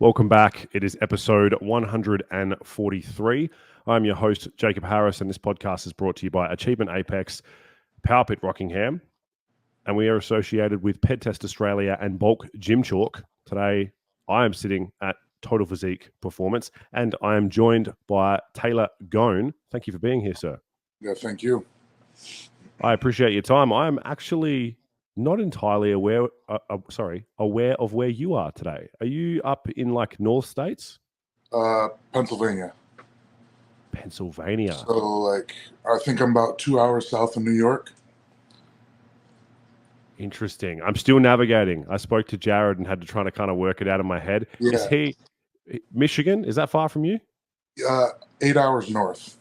Welcome back. It is episode 143. I'm your host, Jacob Harris, and this podcast is brought to you by Achievement Apex, Power Pit Rockingham, and we are associated with Ped Test Australia and Bulk Gym Chalk. Today, I am sitting at Total Physique Performance, and I am joined by Taylor Gohn. Thank you for being here, sir. Yeah, thank you. I appreciate your time. I'm actually not entirely aware of where you are today. Are you up in like North States? Pennsylvania. Pennsylvania. So I think I'm about 2 hours south of New York. Interesting. I'm still navigating. I spoke to Jared and had to try to kind of work it out in my head. Yeah. Is he Michigan? Is that far from you? 8 hours north.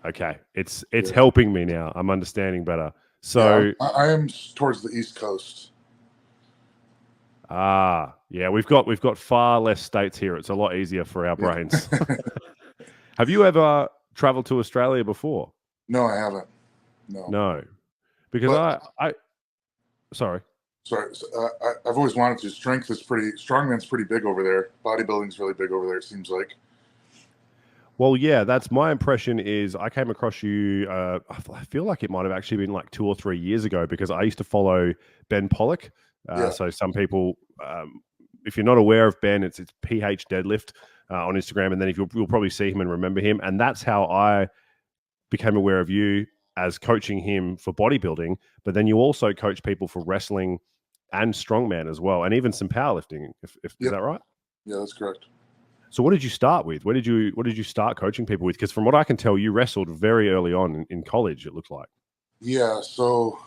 Okay. It's helping me now. I'm understanding better. So yeah, I am towards the East Coast. Yeah, we've got far less states here. It's a lot easier for our brains. Have you ever traveled to Australia before? No, I haven't. No. Because Sorry. I've always wanted to. Strongman's pretty big over there. Bodybuilding's really big over there, it seems like. Well, yeah, that's my impression. Is I came across you, I feel like it might have actually been like 2 or 3 years ago, because I used to follow Ben Pollack. So some people, if you're not aware of Ben, it's PH Deadlift on Instagram, and then you'll probably see him and remember him. And that's how I became aware of you, as coaching him for bodybuilding. But then you also coach people for wrestling and strongman as well, and even some powerlifting. Is that right? Yeah, that's correct. So what did you start with? What did you start coaching people with? Because from what I can tell, you wrestled very early on in college, it looked like. Yeah, so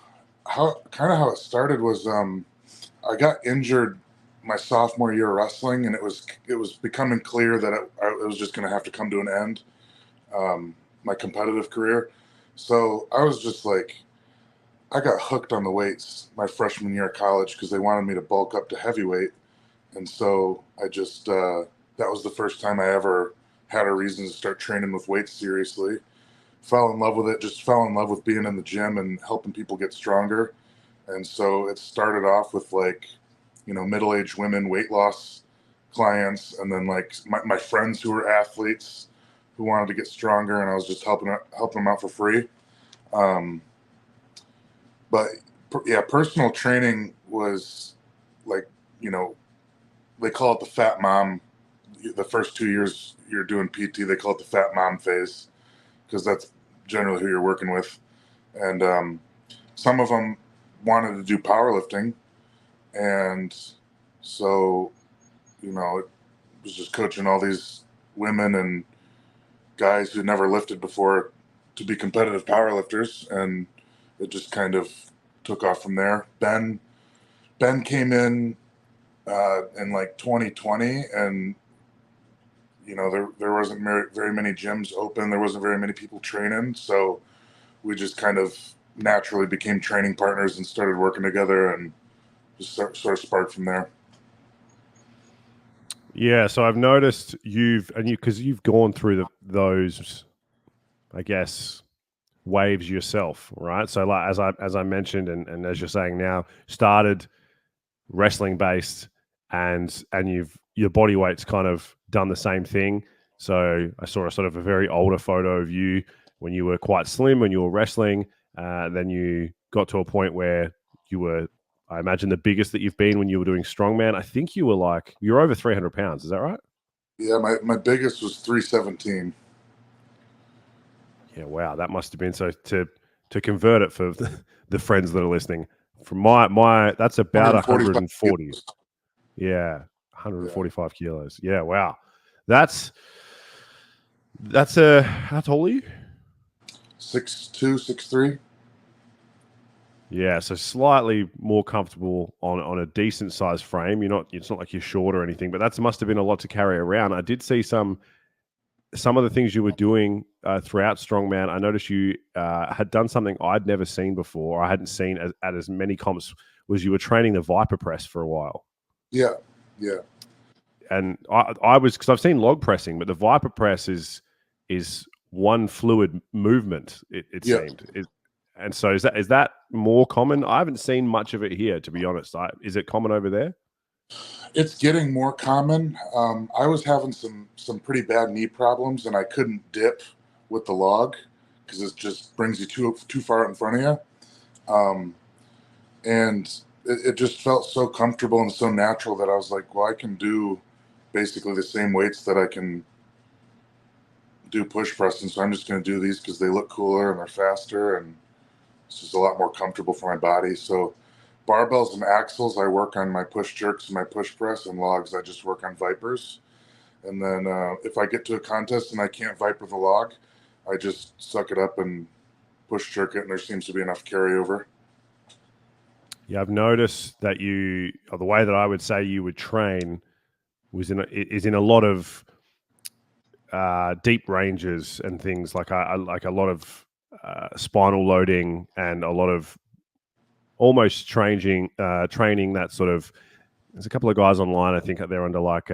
how it started was I got injured my sophomore year wrestling, and it was becoming clear that it was just going to have to come to an end, my competitive career. So I was just I got hooked on the weights my freshman year of college because they wanted me to bulk up to heavyweight. And so I just, that was the first time I ever had a reason to start training with weights seriously. Fell in love with it, just fell in love with being in the gym and helping people get stronger. And so it started off with middle-aged women weight loss clients, and then my friends who were athletes who wanted to get stronger, and I was just helping them out for free. But yeah, personal training was they call it the fat mom. The first 2 years you're doing PT, they call it the fat mom phase, because that's generally who you're working with. And some of them wanted to do powerlifting, and so it was just coaching all these women and guys who never lifted before to be competitive powerlifters, and it just kind of took off from there. Ben came in 2020, and there wasn't very many gyms open. There wasn't very many people training, so we just kind of naturally became training partners and started working together, and just sort of sparked from there. Yeah, so I've noticed because you've gone through those, I guess, waves yourself, right? So as I mentioned, and as you're saying now, started wrestling based, and your body weight's kind of done the same thing. So I saw a sort of a very older photo of you when you were quite slim when you were wrestling. Then you got to a point where you were, I imagine, the biggest that you've been when you were doing strongman. I think you were over 300 pounds. Is that right? Yeah, my biggest was 317. Yeah, wow, that must have been, so to convert it for the friends that are listening, from my that's about 140. Yeah, 145 kilos. Yeah, wow. That's how tall are you? 6'2", 6'3". Yeah, so slightly more comfortable on a decent sized frame. It's not like you're short or anything, but that must have been a lot to carry around. I did see some of the things you were doing throughout strongman. I noticed you had done something I'd never seen before, or I hadn't seen at as many comps, was you were training the Viper press for a while. Yeah. And I was, because I've seen log pressing, but the Viper press is one fluid movement, it seemed. And so is that more common? I haven't seen much of it here, to be honest. Is it common over there? It's getting more common. I was having some pretty bad knee problems, and I couldn't dip with the log because it just brings you too far out in front of you. And it just felt so comfortable and so natural that I was like, well, I can do basically the same weights that I can do push press, and so I'm just going to do these because they look cooler and they're faster, and it's just a lot more comfortable for my body. So barbells and axles, I work on my push jerks and my push press, and logs, I just work on vipers. And then if I get to a contest and I can't viper the log, I just suck it up and push jerk it, and there seems to be enough carryover. Yeah, I've noticed that the way that I would say you would train is in a lot of deep ranges and things like I like a lot of spinal loading and a lot of almost training that sort of. There's a couple of guys online, I think they're under like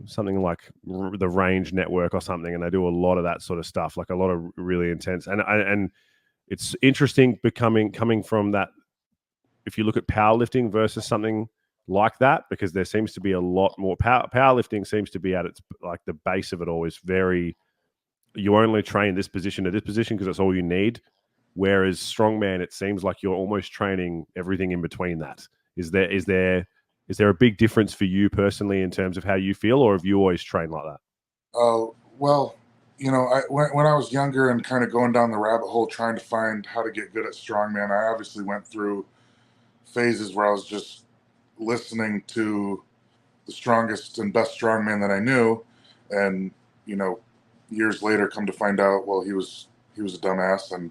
something like the Range Network or something, and they do a lot of that sort of stuff, like a lot of really intense. And it's interesting coming from that. If you look at powerlifting versus something like that, because there seems to be a lot more powerlifting seems to be at its like the base of it all is very, you only train this position to this position because that's all you need. Whereas strongman, it seems like you're almost training everything in between that. Is there a big difference for you personally in terms of how you feel, or have you always trained like that? Well, when I was younger and kind of going down the rabbit hole trying to find how to get good at strongman, I obviously went through phases where I was just listening to the strongest and best strongman that I knew, and years later come to find out, well, he was a dumbass and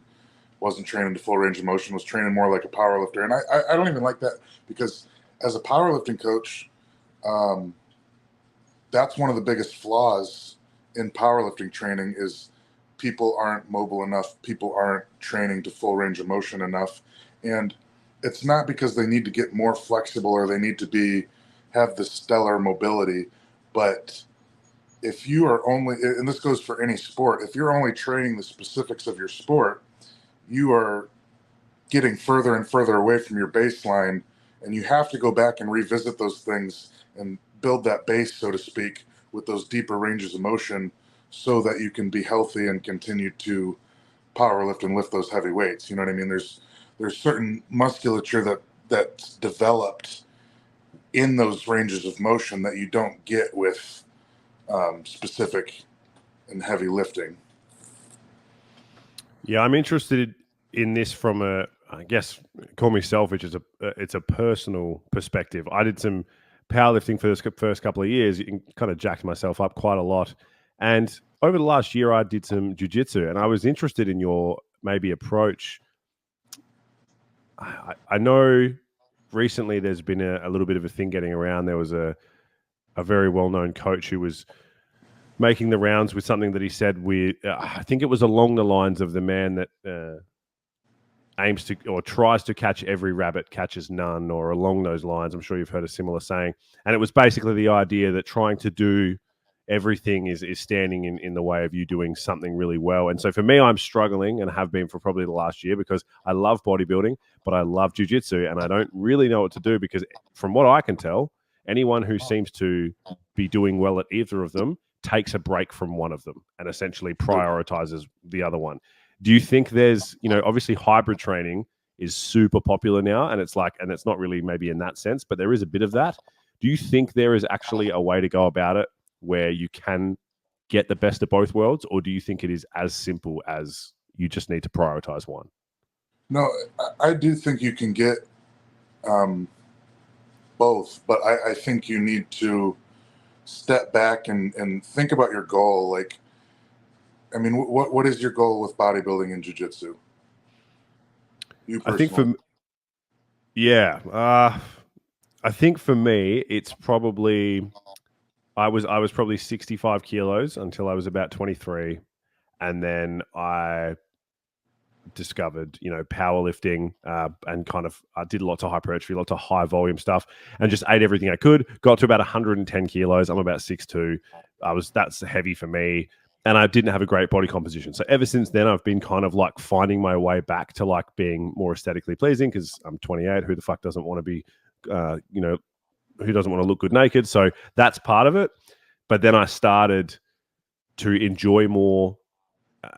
wasn't training to full range of motion, was training more like a power lifter. And I don't even like that, because as a powerlifting coach, that's one of the biggest flaws in powerlifting training is people aren't mobile enough. People aren't training to full range of motion enough. And it's not because they need to get more flexible or they need to have the stellar mobility, but if you are only, and this goes for any sport, if you're only training the specifics of your sport, you are getting further and further away from your baseline, and you have to go back and revisit those things and build that base, so to speak, with those deeper ranges of motion so that you can be healthy and continue to power lift and lift those heavy weights. You know what I mean? There's certain musculature that's developed in those ranges of motion that you don't get with specific and heavy lifting. Yeah, I'm interested in this from I guess, call me selfish, it's a personal perspective. I did some powerlifting for the first couple of years and kind of jacked myself up quite a lot. And over the last year, I did some jiu-jitsu, and I was interested in your maybe approach. I know recently there's been a little bit of a thing getting around. There was a very well-known coach who was making the rounds with something that he said I think it was along the lines of the man that aims to or tries to catch every rabbit, catches none, or along those lines. I'm sure you've heard a similar saying. And it was basically the idea that trying to do everything is standing in the way of you doing something really well. And so for me, I'm struggling and have been for probably the last year because I love bodybuilding, but I love jiu-jitsu, and I don't really know what to do because from what I can tell, anyone who seems to be doing well at either of them takes a break from one of them and essentially prioritizes the other one. Do you think there's, obviously hybrid training is super popular now, and it's not really maybe in that sense, but there is a bit of that. Do you think there is actually a way to go about it where you can get the best of both worlds, or do you think it is as simple as you just need to prioritize one? No, I do think you can get both, but I think you need to step back and think about your goal. Like, I mean, what is your goal with bodybuilding and jiu-jitsu? You personally? I think for me, it's probably, I was probably 65 kilos until I was about 23. And then I discovered, powerlifting and kind of I did lots of hypertrophy, lots of high volume stuff, and just ate everything I could. Got to about 110 kilos. I'm about 6'2". That's heavy for me. And I didn't have a great body composition. So ever since then, I've been kind of like finding my way back to like being more aesthetically pleasing because I'm 28. Who the fuck doesn't want to be, who doesn't want to look good naked? So that's part of it. But then I started to enjoy more.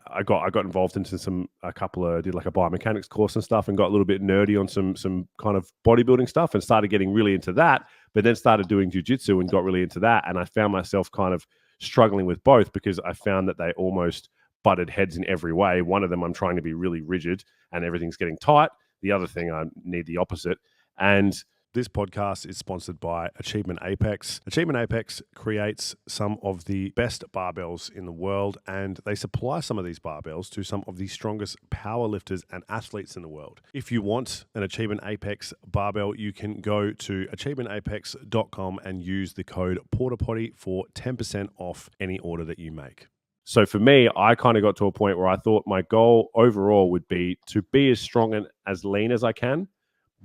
I got involved into did like a biomechanics course and stuff, and got a little bit nerdy on some kind of bodybuilding stuff, and started getting really into that. But then started doing jiu-jitsu and got really into that, and I found myself kind of struggling with both, because I found that they almost butted heads in every way. One of them, I'm trying to be really rigid and everything's getting tight. The other thing, I need the opposite. And this podcast is sponsored by Achievement Apex. Achievement Apex creates some of the best barbells in the world, and they supply some of these barbells to some of the strongest powerlifters and athletes in the world. If you want an Achievement Apex barbell, you can go to achievementapex.com and use the code PORTAPOTTY for 10% off any order that you make. So for me, I kind of got to a point where I thought my goal overall would be to be as strong and as lean as I can,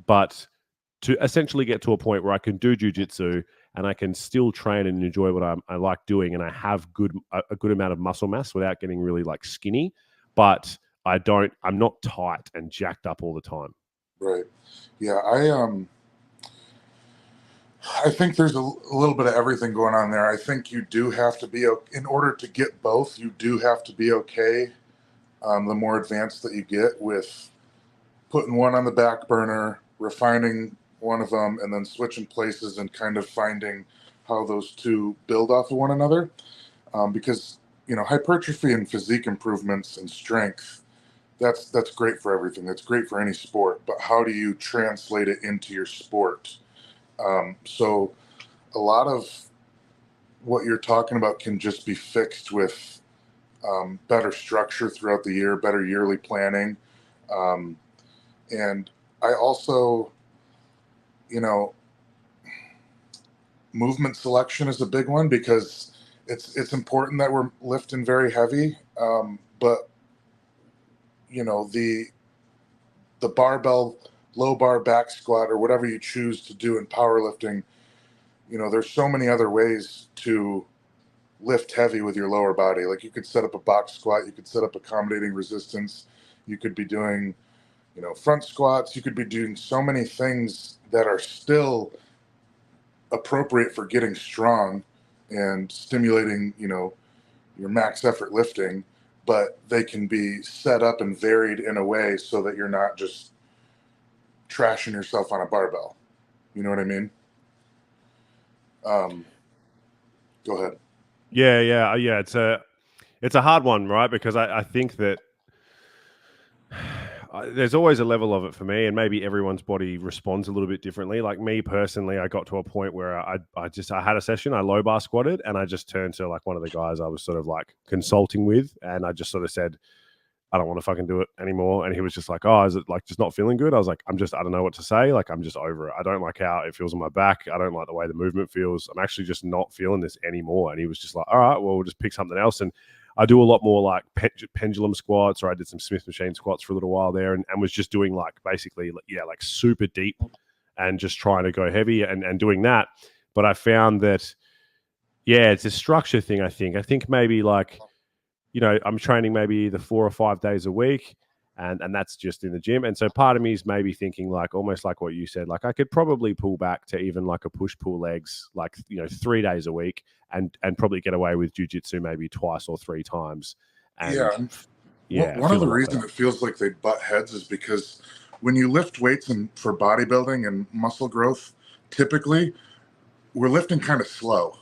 but to essentially get to a point where I can do jiu-jitsu and I can still train and enjoy what I like doing, and I have a good amount of muscle mass without getting really like skinny, but I'm not tight and jacked up all the time. Right. Yeah. I think there's a little bit of everything going on there. I think you do have to be, in order to get both, you do have to be okay. The more advanced that you get with putting one on the back burner, refining one of them, and then switching places and kind of finding how those two build off of one another. Because, hypertrophy and physique improvements and strength, that's great for everything. That's great for any sport. But how do you translate it into your sport? So a lot of what you're talking about can just be fixed with better structure throughout the year, better yearly planning. And I also, movement selection is a big one, because it's important that we're lifting very heavy. But the barbell, low bar back squat, or whatever you choose to do in powerlifting, there's so many other ways to lift heavy with your lower body. Like, you could set up a box squat, you could set up accommodating resistance, you could be doing, front squats, you could be doing so many things that are still appropriate for getting strong and stimulating, your max effort lifting, but they can be set up and varied in a way so that you're not just trashing yourself on a barbell. You know what I mean? Go ahead. Yeah. It's a hard one, right? Because I think that there's always a level of it for me, and maybe everyone's body responds a little bit differently. Like me personally, I got to a point where I had a session, I low bar squatted, and I just turned to like one of the guys I was sort of like consulting with, and I just sort of said, I don't want to fucking do it anymore. And he was just like, oh, is it like just not feeling good? I was like, I don't know what to say. Like, I'm just over it. I don't like how it feels on my back. I don't like the way the movement feels. I'm actually just not feeling this anymore. And he was just like, all right, well, we'll just pick something else. And I do a lot more like pendulum squats, or I did some Smith machine squats for a little while there, and was just doing like basically, like super deep and just trying to go heavy and doing that. But I found that, it's a structure thing. I think maybe like, I'm training maybe the 4 or 5 days a week, and that's just in the gym. And so part of me is maybe thinking like, almost like what you said, like I could probably pull back to even like a push-pull legs, like, 3 days a week, and probably get away with jiu-jitsu maybe 2 or 3 times. And one of the reasons it feels like they butt heads is because when you lift weights for bodybuilding and muscle growth, typically we're lifting kind of slow.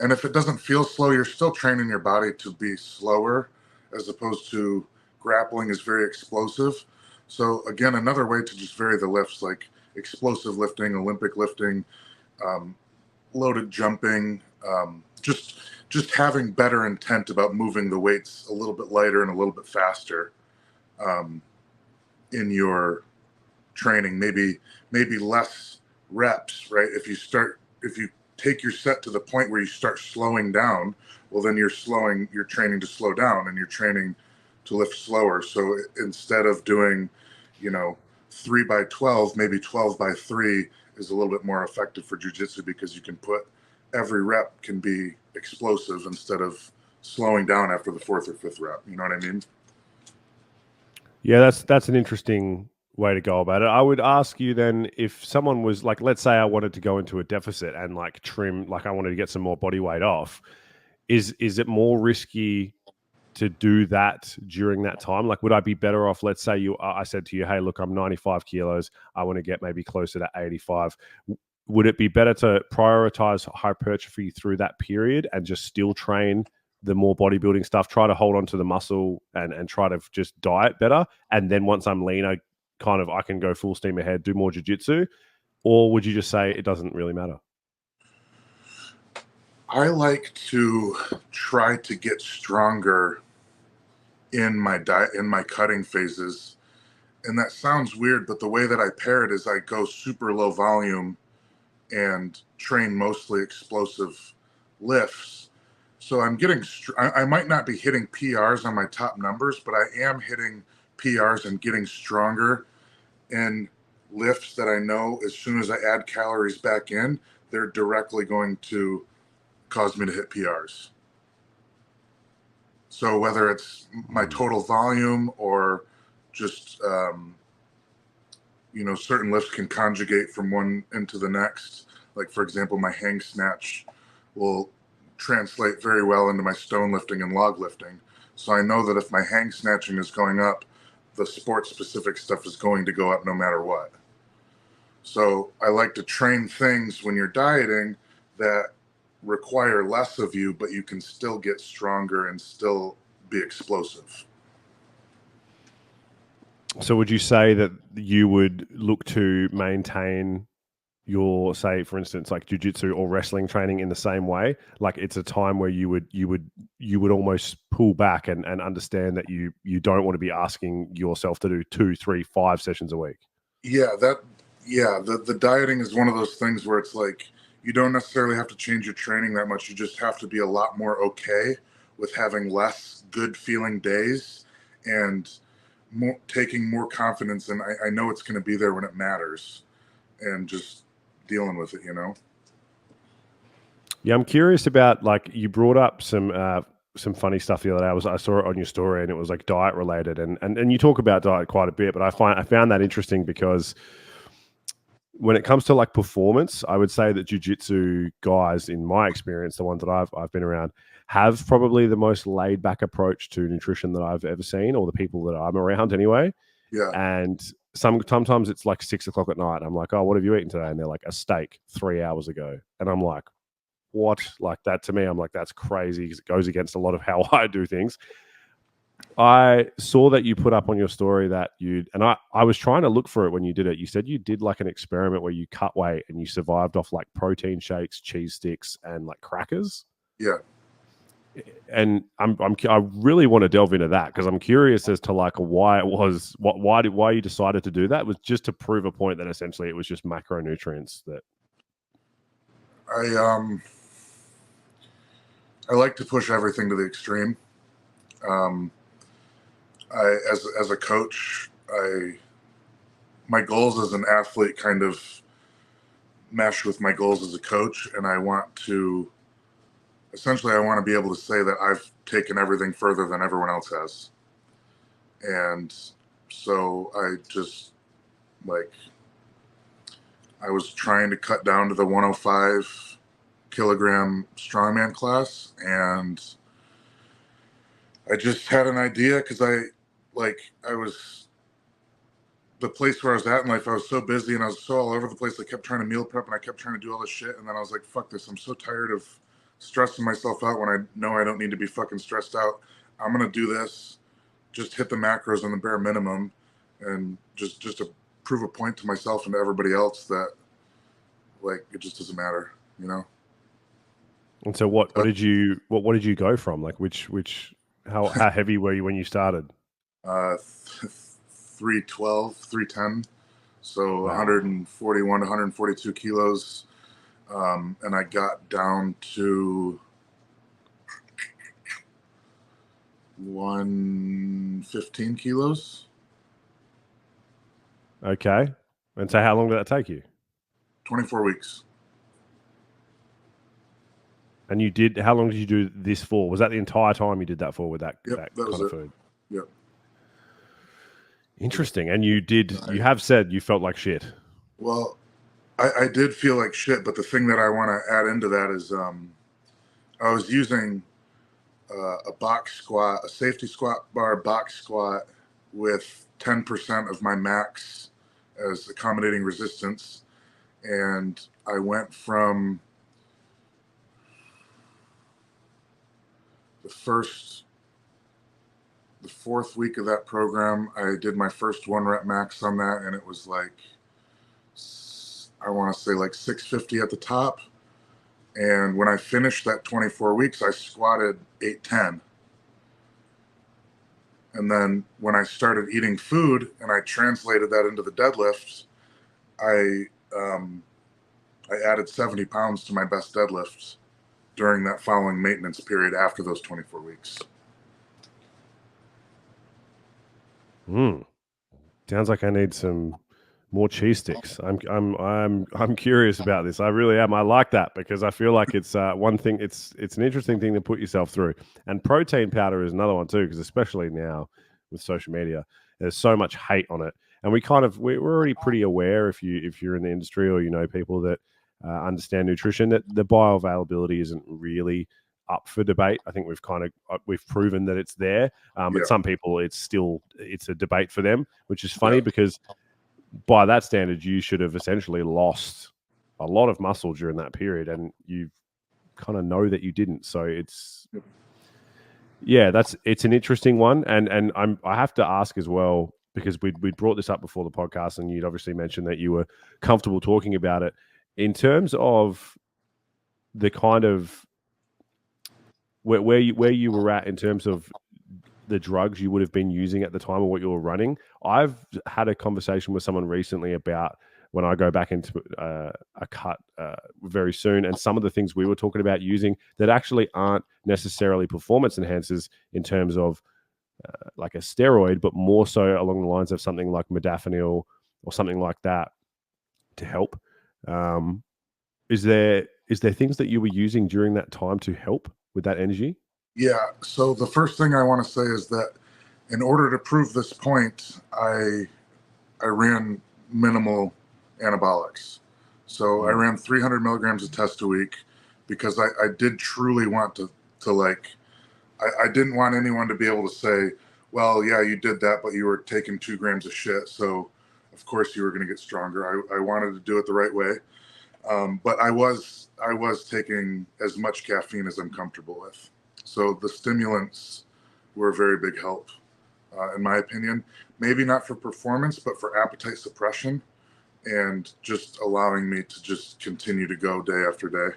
And if it doesn't feel slow, you're still training your body to be slower, as opposed to grappling is very explosive. So again, another way to just vary the lifts, like explosive lifting, Olympic lifting, loaded jumping, just having better intent about moving the weights a little bit lighter and a little bit faster in your training. Maybe less reps, right? If you take your set to the point where you start slowing down, well, then you're training to slow down, and you're training to lift slower. So instead of doing, 3 by 12, maybe 12 by 3 is a little bit more effective for jiu-jitsu, because you can put every rep can be explosive instead of slowing down after the 4th or 5th rep. You know what I mean? Yeah, that's an interesting way to go about it. I would ask you then, if someone was like, let's say I wanted to go into a deficit and like trim, like I wanted to get some more body weight off, is it more risky to do that during that time? Like, would I be better off, let's say I said to you, hey, look, I'm 95 kilos, I want to get maybe closer to 85. Would it be better to prioritize hypertrophy through that period and just still train the more bodybuilding stuff, try to hold on to the muscle and try to just diet better? And then once I'm leaner, kind of, I can go full steam ahead, do more jiu-jitsu? Or would you just say it doesn't really matter? I like to try to get stronger in my diet, in my cutting phases. And that sounds weird, but the way that I pair it is I go super low volume and train mostly explosive lifts. So I'm getting, I might not be hitting PRs on my top numbers, but I am hitting PRs and getting stronger in lifts that I know as soon as I add calories back in, they're directly going to cause me to hit PRs. So whether it's my total volume or just, certain lifts can conjugate from one into the next. Like, for example, my hang snatch will translate very well into my stone lifting and log lifting. So I know that if my hang snatching is going up, the sport specific stuff is going to go up no matter what. So I like to train things when you're dieting that require less of you, but you can still get stronger and still be explosive. So would you say that you would look to maintain your, say, for instance, like jiu-jitsu or wrestling training in the same way? Like, it's a time where you would almost pull back and understand that you don't want to be asking yourself to do 2, 3, 5 sessions a week. The dieting is one of those things where it's like, you don't necessarily have to change your training that much. You just have to be a lot more okay with having less good feeling days and taking more confidence. And I know it's going to be there when it matters, and just dealing with it, Yeah, I'm curious about, like, you brought up some funny stuff the other day. I saw it on your story, and it was like diet related, and you talk about diet quite a bit. But I found that interesting because when it comes to like performance, I would say that jiu-jitsu guys, in my experience, the ones that I've been around, have probably the most laid back approach to nutrition that I've ever seen, or the people that I'm around anyway. Yeah. And sometimes it's like 6 o'clock at night. I'm like, oh, what have you eaten today? And they're like, a steak 3 hours ago. And I'm like, what? Like, that to me, I'm like, that's crazy, because it goes against a lot of how I do things. I saw that you put up on your story that I was trying to look for it when you did it. You said you did like an experiment where you cut weight and you survived off like protein shakes, cheese sticks, and like crackers. Yeah. And I really want to delve into that, because I'm curious as to like why you decided to do that. It was just to prove a point that essentially it was just macronutrients that. I like to push everything to the extreme. As a coach, my goals as an athlete kind of mesh with my goals as a coach, and I want to be able to say that I've taken everything further than everyone else has. And so I was trying to cut down to the 105 kilogram strongman class, and I just had an idea, because the place where I was at in life, I was so busy and I was so all over the place. I kept trying to meal prep and I kept trying to do all this shit. And then I was like, fuck this. I'm so tired of stressing myself out when I know I don't need to be fucking stressed out. I'm going to do this, just hit the macros on the bare minimum, and just to prove a point to myself and to everybody else that, like, it just doesn't matter, And so what did you go from? Like, how heavy were you when you started? 312, 310. So Wow. 141 to 142 kilos. And I got down to 115 kilos. Okay. And so how long did that take you? 24 weeks. And how long did you do this for? Was that the entire time you did that for with that Yep, kind of food? Yep. Interesting. And you have said you felt like shit. Well, I did feel like shit, but the thing that I want to add into that is I was using a box squat, a safety squat bar box squat with 10% of my max as accommodating resistance. And I went from the fourth week of that program, I did my first 1 rep max on that, and it was like, I want to say like 650 at the top. And when I finished that 24 weeks, I squatted 810. And then when I started eating food and I translated that into the deadlifts, I added 70 pounds to my best deadlifts during that following maintenance period after those 24 weeks. Sounds like I need some more cheese sticks. I'm curious about this. I really am. I like that because I feel like it's one thing. It's an interesting thing to put yourself through. And protein powder is another one too, because especially now with social media, there's so much hate on it. And we're already pretty aware if you're in the industry or you know people that understand nutrition that the bioavailability isn't really up for debate. I think we've proven that it's there, but some people it's a debate for them, which is funny because by that standard you should have essentially lost a lot of muscle during that period, and you kind of know that you didn't. So it's an interesting one, and I have to ask as well because we brought this up before the podcast, and you'd obviously mentioned that you were comfortable talking about it in terms of the kind of where you were at in terms of the drugs you would have been using at the time of what you were running. I've had a conversation with someone recently about when I go back into a cut very soon, and some of the things we were talking about using that actually aren't necessarily performance enhancers in terms of like a steroid, but more so along the lines of something like modafinil or something like that to help. Is there things that you were using during that time to help with that energy? Yeah. So the first thing I want to say is that in order to prove this point, I ran minimal anabolics. So I ran 300 milligrams of test a week because I did truly want to I didn't want anyone to be able to say, well, yeah, you did that, but you were taking 2 grams of shit. So of course you were going to get stronger. I wanted to do it the right way. But I was taking as much caffeine as I'm comfortable with. So the stimulants were a very big help, in my opinion. Maybe not for performance, but for appetite suppression and just allowing me to just continue to go day after day.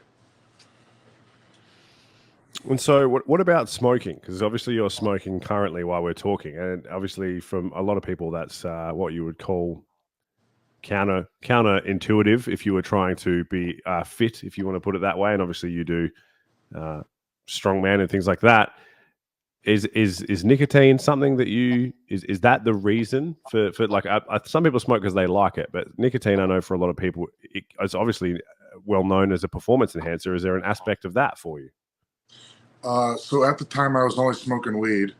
And so what about smoking? Because obviously you're smoking currently while we're talking. And obviously from a lot of people, that's what you would call counterintuitive if you were trying to be fit, if you want to put it that way. And obviously you do strongman and things like that. Is nicotine something that is that the reason for like some people smoke because they like it, but nicotine, I know for a lot of people it's obviously well known as a performance enhancer. Is there an aspect of that for you? So at the time I was only smoking weed.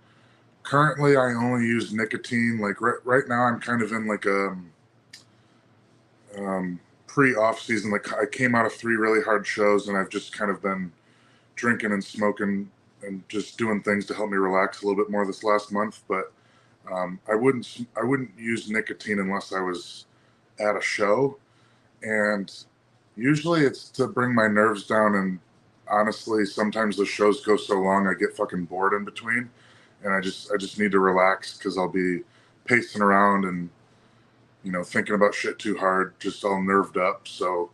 Currently I only use nicotine. Like right now I'm kind of in like a pre-off season. Like I came out of 3 really hard shows and I've just kind of been drinking and smoking and just doing things to help me relax a little bit more this last month. But I wouldn't use nicotine unless I was at a show, and usually it's to bring my nerves down. And honestly, sometimes the shows go so long I get fucking bored in between, and I just need to relax because I'll be pacing around and thinking about shit too hard, just all nerved up. So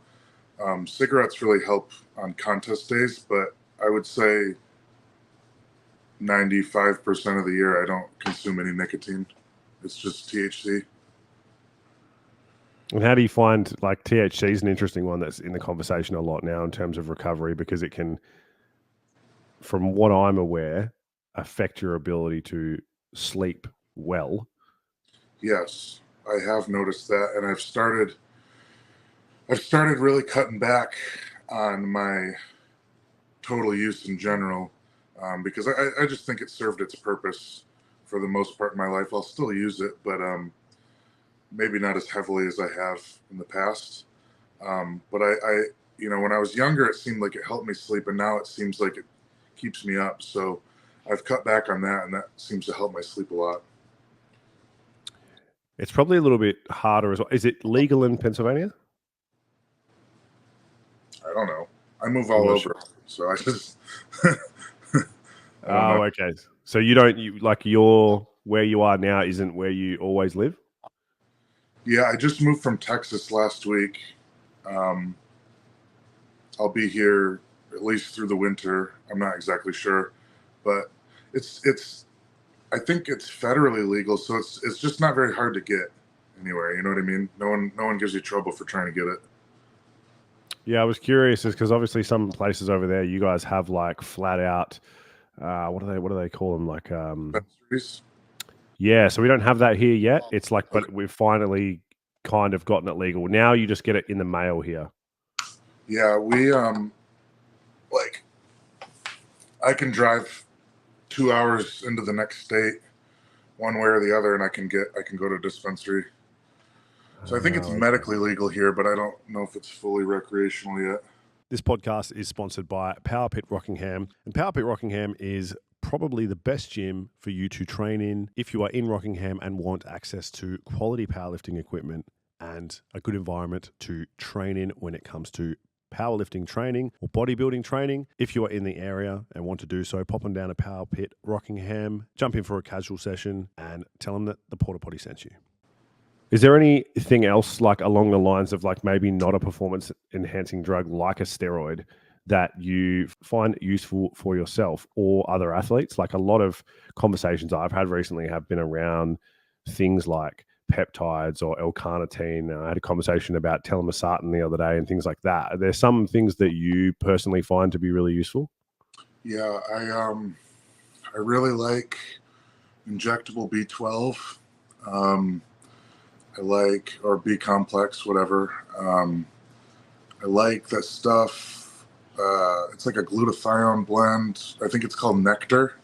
cigarettes really help on contest days, but I would say 95% of the year I don't consume any nicotine. It's just THC. And how do you find, like, THC is an interesting one that's in the conversation a lot now in terms of recovery, because it can, from what I'm aware, affect your ability to sleep well. Yes, I have noticed that, and I've started really cutting back on my total use in general, because I just think it served its purpose for the most part in my life. I'll still use it, but maybe not as heavily as I have in the past. But I, when I was younger, it seemed like it helped me sleep, and now it seems like it keeps me up. So I've cut back on that, and that seems to help my sleep a lot. It's probably a little bit harder as well. Is it legal in Pennsylvania? I don't know. I move all over, so I just. I don't know. Okay. So where you are now isn't where you always live? Yeah, I just moved from Texas last week. I'll be here at least through the winter. I'm not exactly sure, but it's I think it's federally legal, so it's just not very hard to get anywhere. You know what I mean? No one gives you trouble for trying to get it. Yeah, I was curious, is because obviously some places over there, you guys have like flat out. What do they call them? Like, Dispensaries? yeah. So we don't have that here yet. It's like, Okay. but we've finally kind of gotten it legal. Now you just get it in the mail here. Yeah, we like I can drive 2 hours into the next state, one way or the other, and I can go to a dispensary. So I think it's medically legal here, but I don't know if it's fully recreational yet. This podcast is sponsored by Power Pit Rockingham, and Power Pit Rockingham is probably the best gym for you to train in if you are in Rockingham and want access to quality powerlifting equipment and a good environment to train in when it comes to powerlifting training or bodybuilding training. If you are in the area and want to do so, pop on down to Power Pit Rockingham, jump in for a casual session, and tell them that the Porta Potty sent you. Is there anything else like along the lines of like maybe not a performance enhancing drug like a steroid that you find useful for yourself or other athletes? Like a lot of conversations I've had recently have been around things like peptides or L-carnitine. I had a conversation about telmisartan the other day and things like that. Are there some things that you personally find to be really useful? Yeah, I really like injectable B12. I like, or B complex, whatever. I like that stuff. It's like a glutathione blend. I think it's called Nectar.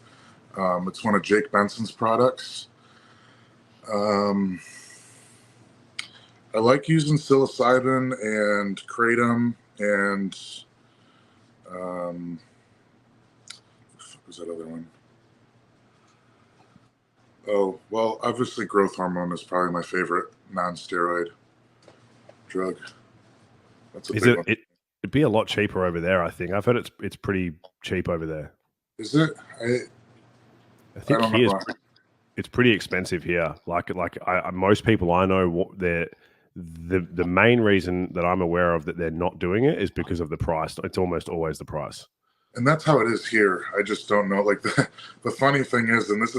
It's one of Jake Benson's products. I like using psilocybin and kratom and what the fuck was that other one? Oh, well, obviously growth hormone is probably my favorite non-steroid drug. That's a big one. It'd be a lot cheaper over there, I think. I've heard it's pretty cheap over there. Is it? I think it's pretty expensive here. Most people I know, the main reason that I'm aware of that they're not doing it is because of the price. It's almost always the price. And that's how it is here. I just don't know. Like the funny thing is, and this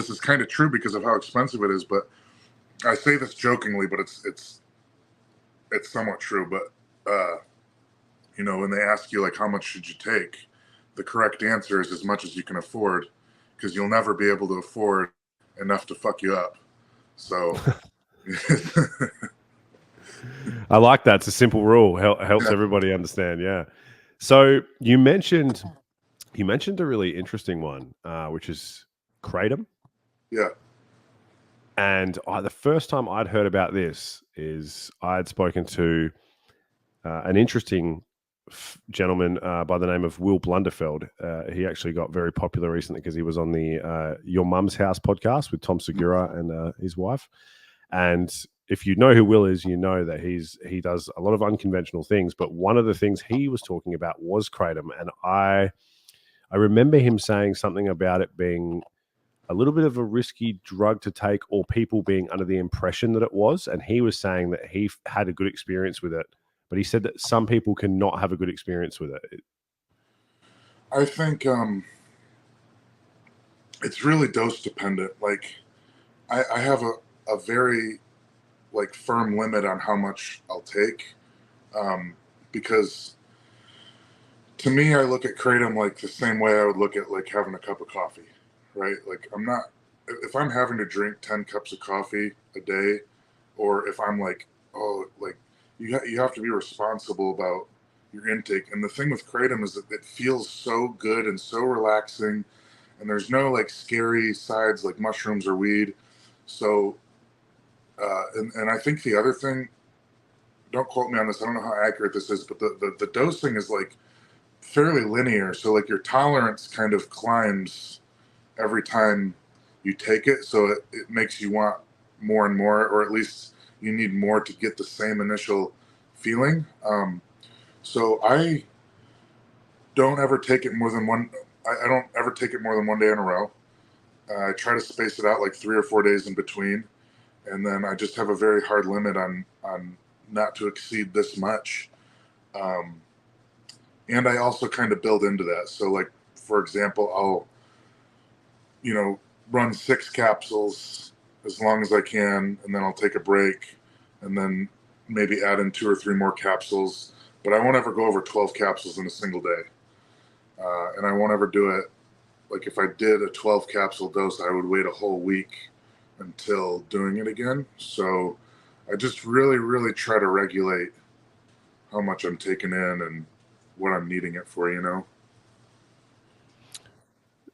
is kind of true because of how expensive it is, but I say this jokingly, but it's somewhat true. But when they ask you like how much should you take, the correct answer is as much as you can afford, because you'll never be able to afford enough to fuck you up. So I like that. It's a simple rule. Helps everybody understand. Yeah. So you mentioned a really interesting one, which is kratom. Yeah. And the first time I'd heard about this is I had spoken to an interesting gentleman by the name of Will Blunderfeld. He actually got very popular recently because he was on the Your Mum's House podcast with Tom Segura and his wife. And if you know who Will is, you know that he does a lot of unconventional things. But one of the things he was talking about was kratom, and I remember him saying something about it being a little bit of a risky drug to take, or people being under the impression that it was. And he was saying that he had a good experience with it, but he said that some people cannot have a good experience with it. I think it's really dose dependent. Like I have a very like firm limit on how much I'll take, because to me, I look at kratom like the same way I would look at like having a cup of coffee, right? Like if I'm having to drink 10 cups of coffee a day, or if I'm like, oh, like you have to be responsible about your intake. And the thing with kratom is that it feels so good and so relaxing, and there's no like scary sides like mushrooms or weed. So And I think the other thing, don't quote me on this, I don't know how accurate this is, but the dosing is like fairly linear. So like your tolerance kind of climbs every time you take it. So it makes you want more and more, or at least you need more to get the same initial feeling. So I don't ever take it more than one. I don't ever take it more than one day in a row. I try to space it out like 3 or 4 days in between. And then I just have a very hard limit on not to exceed this much. And I also kind of build into that. So like, for example, I'll, run 6 capsules as long as I can, and then I'll take a break and then maybe add in 2 or 3 more capsules, but I won't ever go over 12 capsules in a single day. And I won't ever do it. Like if I did a 12 capsule dose, I would wait a whole week until doing it again. So I just really, really try to regulate how much I'm taking in and what I'm needing it for.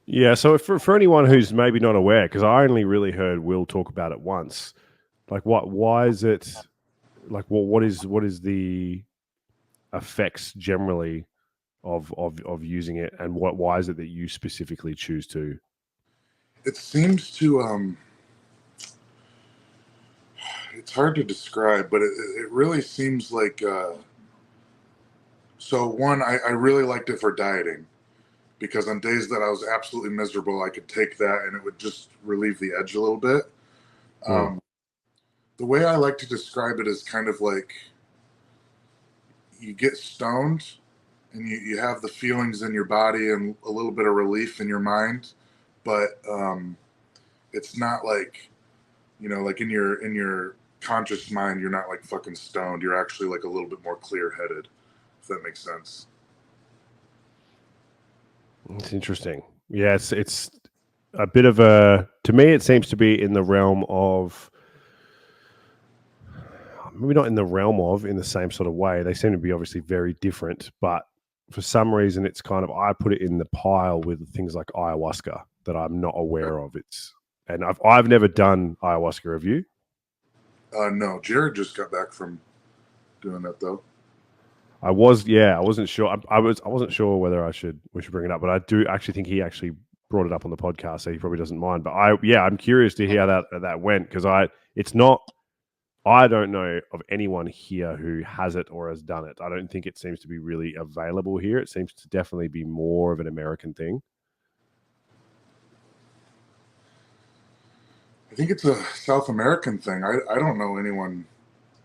Yeah, so for anyone who's maybe not aware, because I only really heard Will talk about it once, like why is it, like what is the effects generally of using it, and why is it that you specifically choose to? It seems to it's hard to describe, but it really seems like so one, I really liked it for dieting, because on days that I was absolutely miserable, I could take that and it would just relieve the edge a little bit. Mm. The way I like to describe it is kind of like you get stoned and you have the feelings in your body and a little bit of relief in your mind, but it's not like, like in your conscious mind, you're not like fucking stoned. You're actually like a little bit more clear headed, if that makes sense. It's interesting. Yeah, it's a bit of a, to me it seems to be in the realm of, maybe not in the realm of, in the same sort of way. They seem to be obviously very different, but for some reason it's kind of, I put it in the pile with things like ayahuasca that I'm not aware of. And I've never done ayahuasca. Have you? No, Jared just got back from doing that though. I wasn't sure. I wasn't sure whether we should bring it up, but I do actually think he actually brought it up on the podcast, so he probably doesn't mind. But I'm curious to hear how that went, because it's not. I don't know of anyone here who has it or has done it. I don't think it seems to be really available here. It seems to definitely be more of an American thing. I think it's a South American thing. I don't know anyone.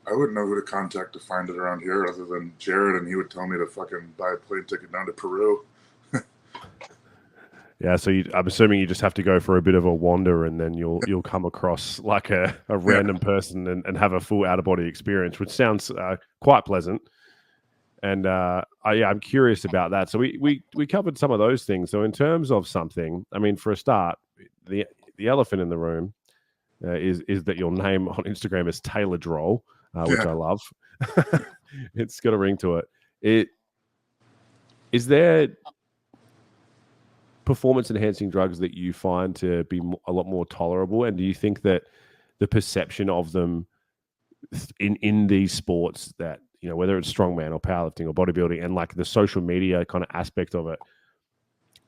I wouldn't know who to contact to find it around here other than Jared, and he would tell me to fucking buy a plane ticket down to Peru. Yeah, so I'm assuming you just have to go for a bit of a wander, and then you'll come across like a random person and have a full out of body experience, which sounds quite pleasant. And I'm curious about that. So we covered some of those things. So in terms of something, I mean, for a start, the elephant in the room is that your name on Instagram is Taylor Droll, which Yeah. I love. It's got a ring to it. Is there performance enhancing drugs that you find to be a lot more tolerable, and do you think that the perception of them in these sports, that whether it's strongman or powerlifting or bodybuilding, and like the social media kind of aspect of it,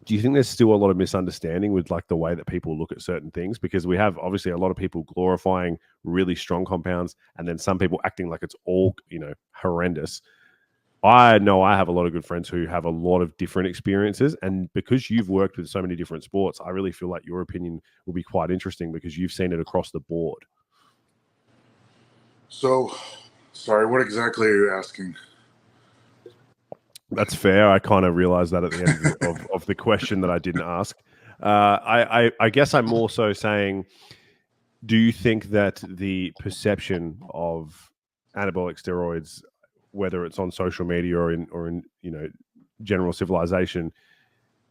do you think there's still a lot of misunderstanding with like the way that people look at certain things? Because we have obviously a lot of people glorifying really strong compounds, and then some people acting like it's all horrendous. I know I have a lot of good friends who have a lot of different experiences, and because you've worked with so many different sports, I really feel like your opinion will be quite interesting because you've seen it across the board. So, sorry, what exactly are you asking? That's fair. I kind of realized that at the end of the question that I didn't ask. I guess I'm more so saying, do you think that the perception of anabolic steroids, whether it's on social media or in general civilization,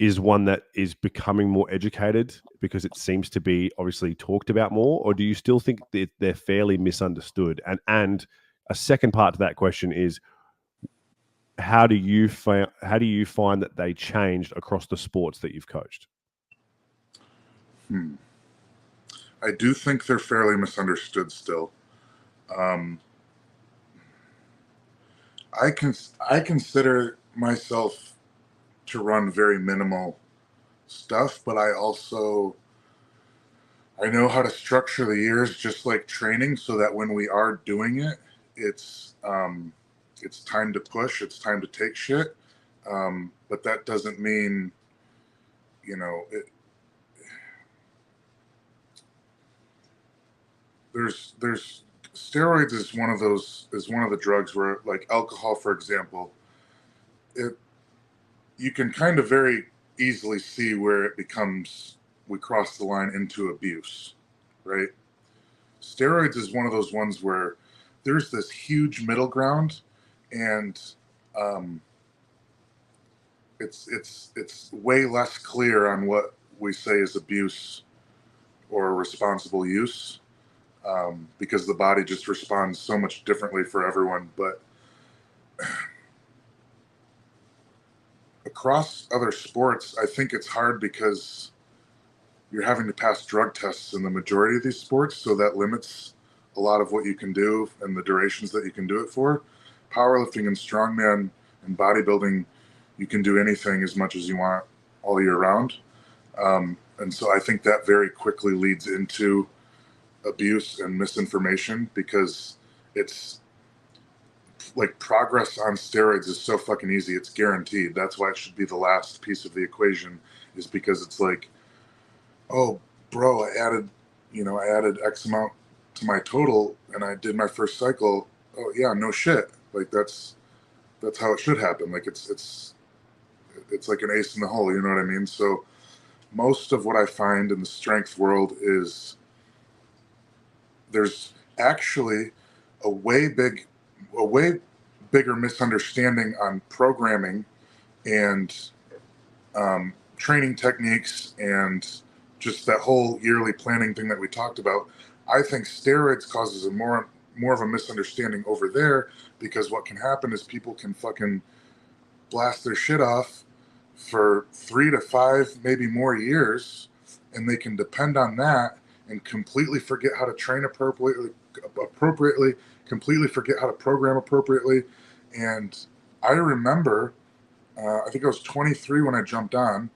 is one that is becoming more educated because it seems to be obviously talked about more, or do you still think that they're fairly misunderstood? And a second part to that question is, how do you find that they changed across the sports that you've coached? I do think they're fairly misunderstood still. Um, I consider myself to run very minimal stuff, but I know how to structure the years just like training so that when we are doing it, it's time to push, it's time to take shit. But that doesn't mean, you know, there's steroids is one of the drugs where, like alcohol, for example, it you can kind of very easily see where it becomes, we cross the line into abuse, right? Steroids is one of those ones where there's this huge middle ground, and um, it's way less clear on what we say is abuse or responsible use, because the body just responds so much differently for everyone. But across other sports, I think it's hard because you're having to pass drug tests in the majority of these sports, so that limits a lot of what you can do and the durations that you can do it for. Powerlifting and strongman and bodybuilding, you can do anything as much as you want all year round. And so I think that very quickly leads into abuse and misinformation, because it's like progress on steroids is so fucking easy. It's guaranteed. That's why it should be the last piece of the equation, is because it's like, oh, bro, I added X amount to my total and I did my first cycle. Oh yeah, no shit. Like that's how it should happen. Like it's like an ace in the hole. You know what I mean? So most of what I find in the strength world is there's actually a a way bigger misunderstanding on programming and training techniques and just that whole yearly planning thing that we talked about. I think steroids causes a more of a misunderstanding over there, because what can happen is people can fucking blast their shit off for 3 to 5, maybe more years, and they can depend on that and completely forget how to train appropriately, completely forget how to program appropriately. And I remember, I think I was 23 when I jumped on,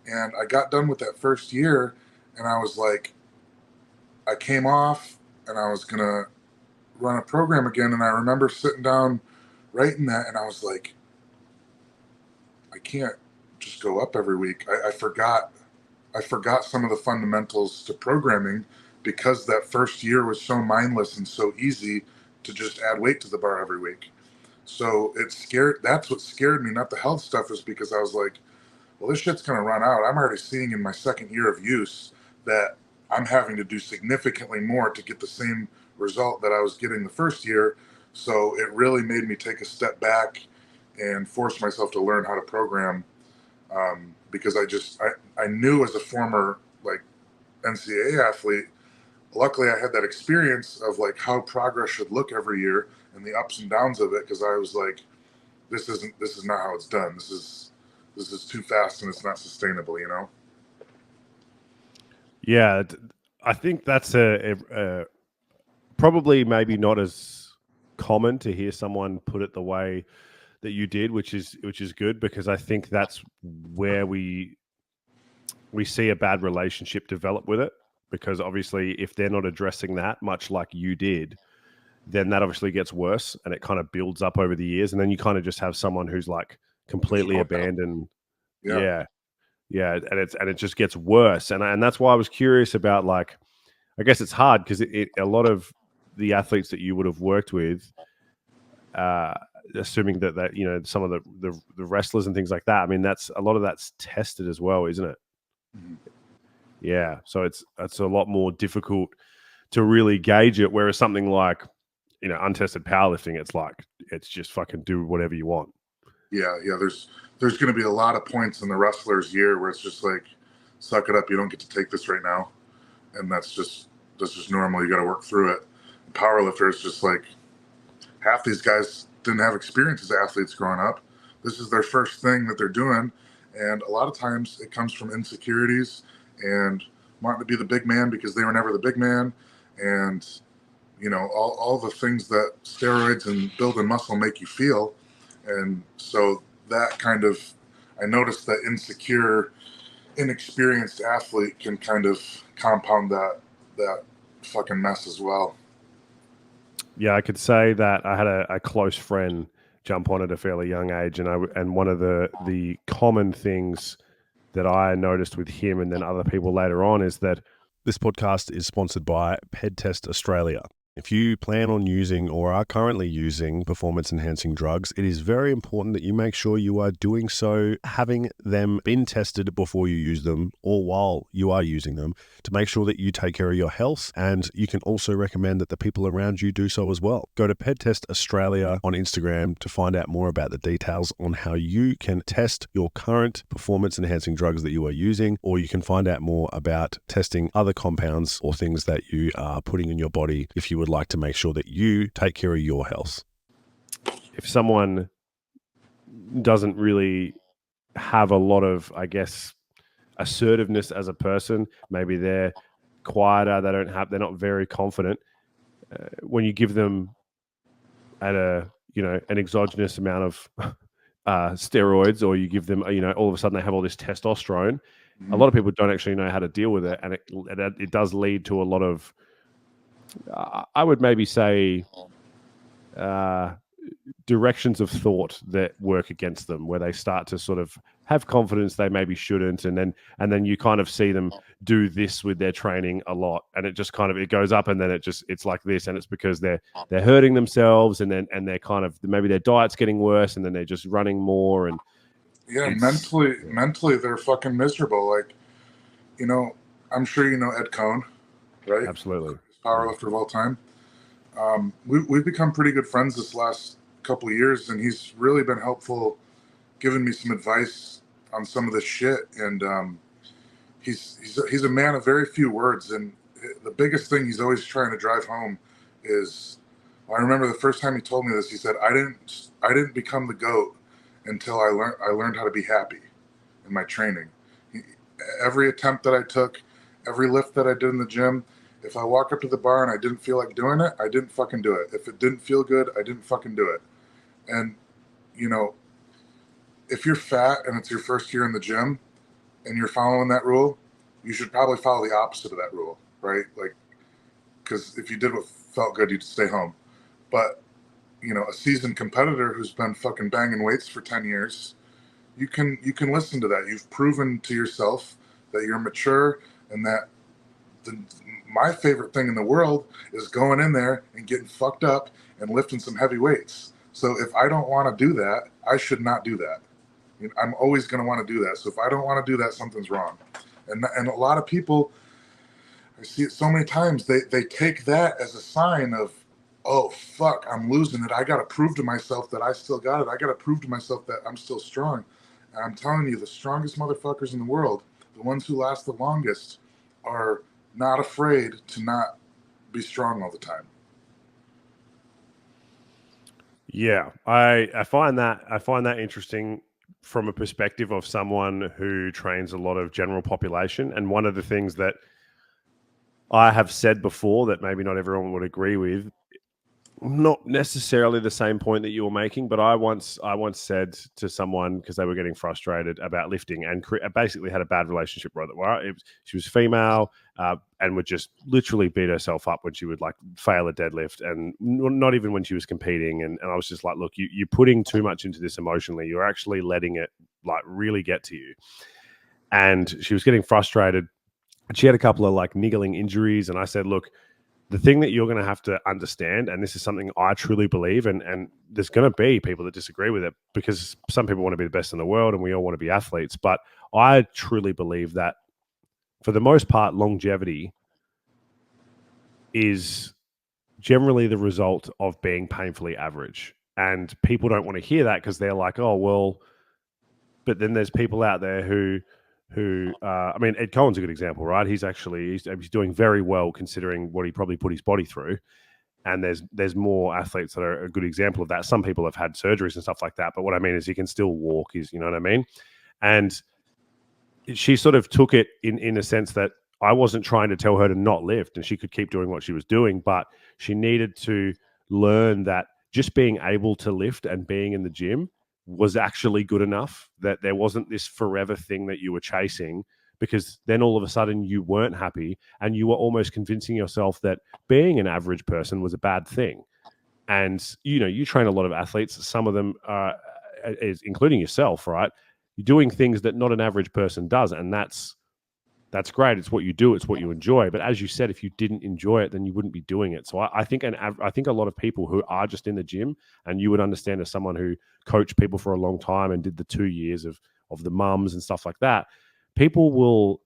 and I got done with that first year, and I was like, I came off, and I was gonna run a program again, and I remember sitting down writing that, and I was like, I can't just go up every week. I forgot some of the fundamentals to programming, because that first year was so mindless and so easy to just add weight to the bar every week. So it scared. That's what scared me, not the health stuff, is because I was like, well, this shit's gonna run out. I'm already seeing in my second year of use that I'm having to do significantly more to get the same result that I was getting the first year. So it really made me take a step back and force myself to learn how to program, because I knew as a former like NCAA athlete, luckily I had that experience of like how progress should look every year and the ups and downs of it, because I was like, this is not how it's done. This is too fast and it's not sustainable, you know? Yeah, I think that's probably maybe not as common to hear someone put it the way that you did, which is good, because I think that's where we see a bad relationship develop with it, because obviously if they're not addressing that, much like you did, then that obviously gets worse and it kind of builds up over the years, and then you kind of just have someone who's like completely abandoned. Yeah. Yeah, and it just gets worse, and that's why I was curious about, like, I guess it's hard because a lot of the athletes that you would have worked with, uh, assuming that some of the wrestlers and things like that. I mean, that's a lot of that's tested as well, isn't it? Mhm. Yeah, so it's a lot more difficult to really gauge it. Whereas something like untested powerlifting, it's like it's just fucking do whatever you want. Yeah. There's going to be a lot of points in the wrestler's year where it's just like, suck it up. You don't get to take this right now. And that's just normal. You got to work through it. Powerlifter is just like, half these guys didn't have experience as athletes growing up. This is their first thing that they're doing. And a lot of times it comes from insecurities and wanting to be the big man because they were never the big man. And, all the things that steroids and building muscle make you feel. And so that kind of, I noticed that insecure, inexperienced athlete can kind of compound that fucking mess as well. Yeah, I could say that I had a close friend jump on at a fairly young age, and one of the common things that I noticed with him and then other people later on is that this podcast is sponsored by PedTest Australia. If you plan on using or are currently using performance-enhancing drugs, it is very important that you make sure you are doing so, having them been tested before you use them or while you are using them, to make sure that you take care of your health. And you can also recommend that the people around you do so as well. Go to PedTest Australia on Instagram to find out more about the details on how you can test your current performance-enhancing drugs that you are using, or you can find out more about testing other compounds or things that you are putting in your body if you would like to make sure that you take care of your health. If someone doesn't really have a lot of, I guess, assertiveness as a person, maybe they're quieter, they're not very confident, when you give them an exogenous amount of steroids, or you give them, all of a sudden they have all this testosterone, a lot of people don't actually know how to deal with it, and it does lead to a lot of, I would maybe say, directions of thought that work against them, where they start to sort of have confidence they maybe shouldn't, and then you kind of see them do this with their training a lot, and it just kind of, it goes up, and then it's like this, and it's because they're hurting themselves, and they're kind of, maybe their diet's getting worse, and then they're just running more, and mentally they're fucking miserable. Like, I'm sure Ed Cohn, right? Absolutely. Powerlifter of all time. We've become pretty good friends this last couple of years, and he's really been helpful, giving me some advice on some of this shit. And he's a man of very few words, and the biggest thing he's always trying to drive home is, I remember the first time he told me this, he said, I didn't become the GOAT until I learned how to be happy in my training. Every attempt that I took, every lift that I did in the gym, if I walk up to the bar and I didn't feel like doing it, I didn't fucking do it. If it didn't feel good, I didn't fucking do it. And, if you're fat and it's your first year in the gym and you're following that rule, you should probably follow the opposite of that rule, right? Like, because if you did what felt good, you'd stay home. But, a seasoned competitor who's been fucking banging weights for 10 years, you can listen to that. You've proven to yourself that you're mature, and that my favorite thing in the world is going in there and getting fucked up and lifting some heavy weights. So if I don't want to do that, I should not do that. I'm always going to want to do that. So if I don't want to do that, something's wrong. And a lot of people, I see it so many times, they take that as a sign of, oh, fuck, I'm losing it. I got to prove to myself that I still got it. I got to prove to myself that I'm still strong. And I'm telling you, the strongest motherfuckers in the world, the ones who last the longest, are not afraid to not be strong all the time. Yeah, I find that interesting from a perspective of someone who trains a lot of general population. And one of the things that I have said before that maybe not everyone would agree with, not necessarily the same point that you were making, but I once said to someone, because they were getting frustrated about lifting and basically had a bad relationship with it. She was female and would just literally beat herself up when she would like fail a deadlift, and not even when she was competing. And I was just like, look, you're putting too much into this emotionally. You're actually letting it like really get to you. And she was getting frustrated. She had a couple of like niggling injuries, and I said, look, the thing that you're going to have to understand, and this is something I truly believe, and there's going to be people that disagree with it, because some people want to be the best in the world and we all want to be athletes. But I truly believe that for the most part, longevity is generally the result of being painfully average. And people don't want to hear that, because they're like, oh, well, but then there's people out there who I mean, Ed Cohen's a good example, right? He's doing very well considering what he probably put his body through. And there's more athletes that are a good example of that. Some people have had surgeries and stuff like that, but what I mean is he can still walk. You know what I mean? And she sort of took it in a sense that I wasn't trying to tell her to not lift and she could keep doing what she was doing, but she needed to learn that just being able to lift and being in the gym was actually good enough, that there wasn't this forever thing that you were chasing, because then all of a sudden you weren't happy and you were almost convincing yourself that being an average person was a bad thing. And, you train a lot of athletes, some of them are, including yourself, right? You're doing things that not an average person does. And that's great. It's what you do. It's what you enjoy. But as you said, if you didn't enjoy it, then you wouldn't be doing it. So I think a lot of people who are just in the gym, and you would understand as someone who coached people for a long time and did the 2 years of the mums and stuff like that, people will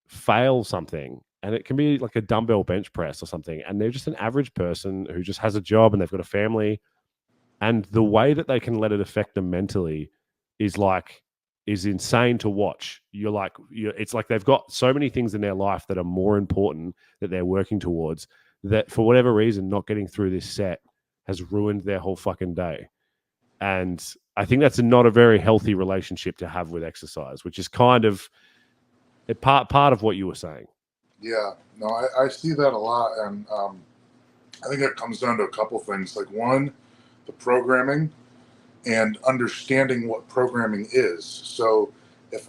fail something, and it can be like a dumbbell bench press or something, and they're just an average person who just has a job and they've got a family, and the way that they can let it affect them mentally is insane to watch. It's like they've got so many things in their life that are more important that they're working towards, that for whatever reason, not getting through this set has ruined their whole fucking day. And I think that's not a very healthy relationship to have with exercise, which is kind of a part of what you were saying. Yeah, no, I see that a lot. And I think it comes down to a couple things. Like, one, the programming and understanding what programming is. So if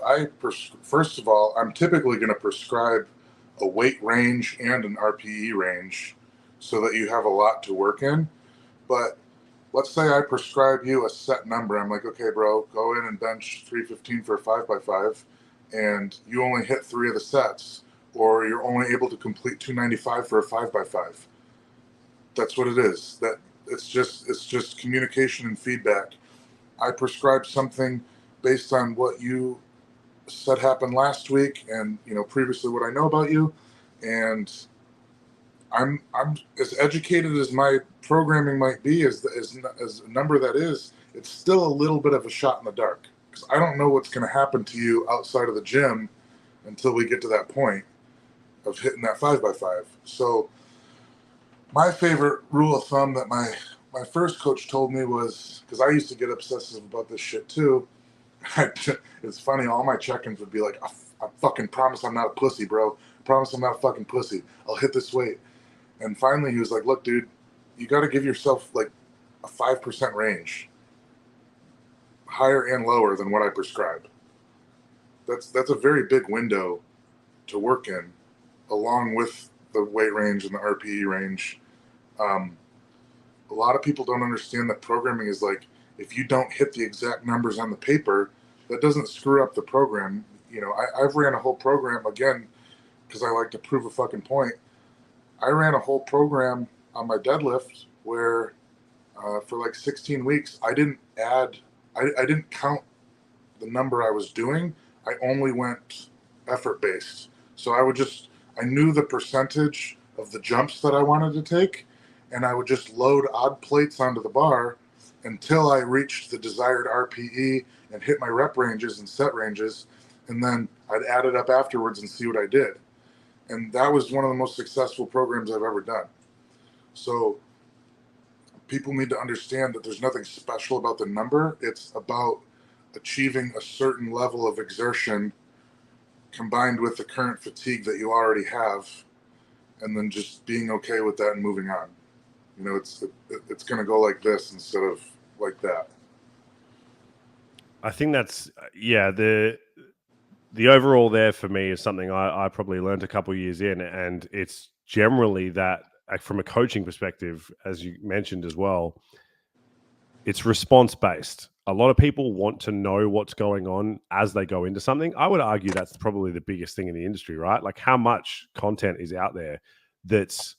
first of all, I'm typically going to prescribe a weight range and an RPE range so that you have a lot to work in. But let's say I prescribe you a set number. I'm like, okay, bro, go in and bench 315 for a 5x5, and you only hit 3 of the sets, or you're only able to complete 295 for a 5x5. That's what it is. It's just communication and feedback. I prescribe something based on what you said happened last week, and previously what I know about you, and I'm as educated as my programming might be, as a number that is. It's still a little bit of a shot in the dark, because I don't know what's going to happen to you outside of the gym until we get to that point of hitting that 5x5. So my favorite rule of thumb that my first coach told me was, because I used to get obsessive about this shit too. It's funny, all my check-ins would be like, I fucking promise I'm not a pussy, bro. I promise I'm not a fucking pussy. I'll hit this weight. And finally he was like, look, dude, you got to give yourself like a 5% range, higher and lower than what I prescribe. That's a very big window to work in, along with the weight range and the RPE range. A lot of people don't understand that programming is like, if you don't hit the exact numbers on the paper, that doesn't screw up the program. I've ran a whole program, again, because I like to prove a fucking point. I ran a whole program on my deadlift where for like 16 weeks, I didn't count the number I was doing. I only went effort based. So I knew the percentage of the jumps that I wanted to take, and I would just load odd plates onto the bar until I reached the desired RPE and hit my rep ranges and set ranges, and then I'd add it up afterwards and see what I did. And that was one of the most successful programs I've ever done. So people need to understand that there's nothing special about the number. It's about achieving a certain level of exertion combined with the current fatigue that you already have, and then just being okay with that and moving on. It's going to go like this instead of like that. I think that's, the overall there for me is something I probably learned a couple of years in, and it's generally that, like, from a coaching perspective, as you mentioned as well, it's response based. A lot of people want to know what's going on as they go into something. I would argue that's probably the biggest thing in the industry, right? Like, how much content is out there that's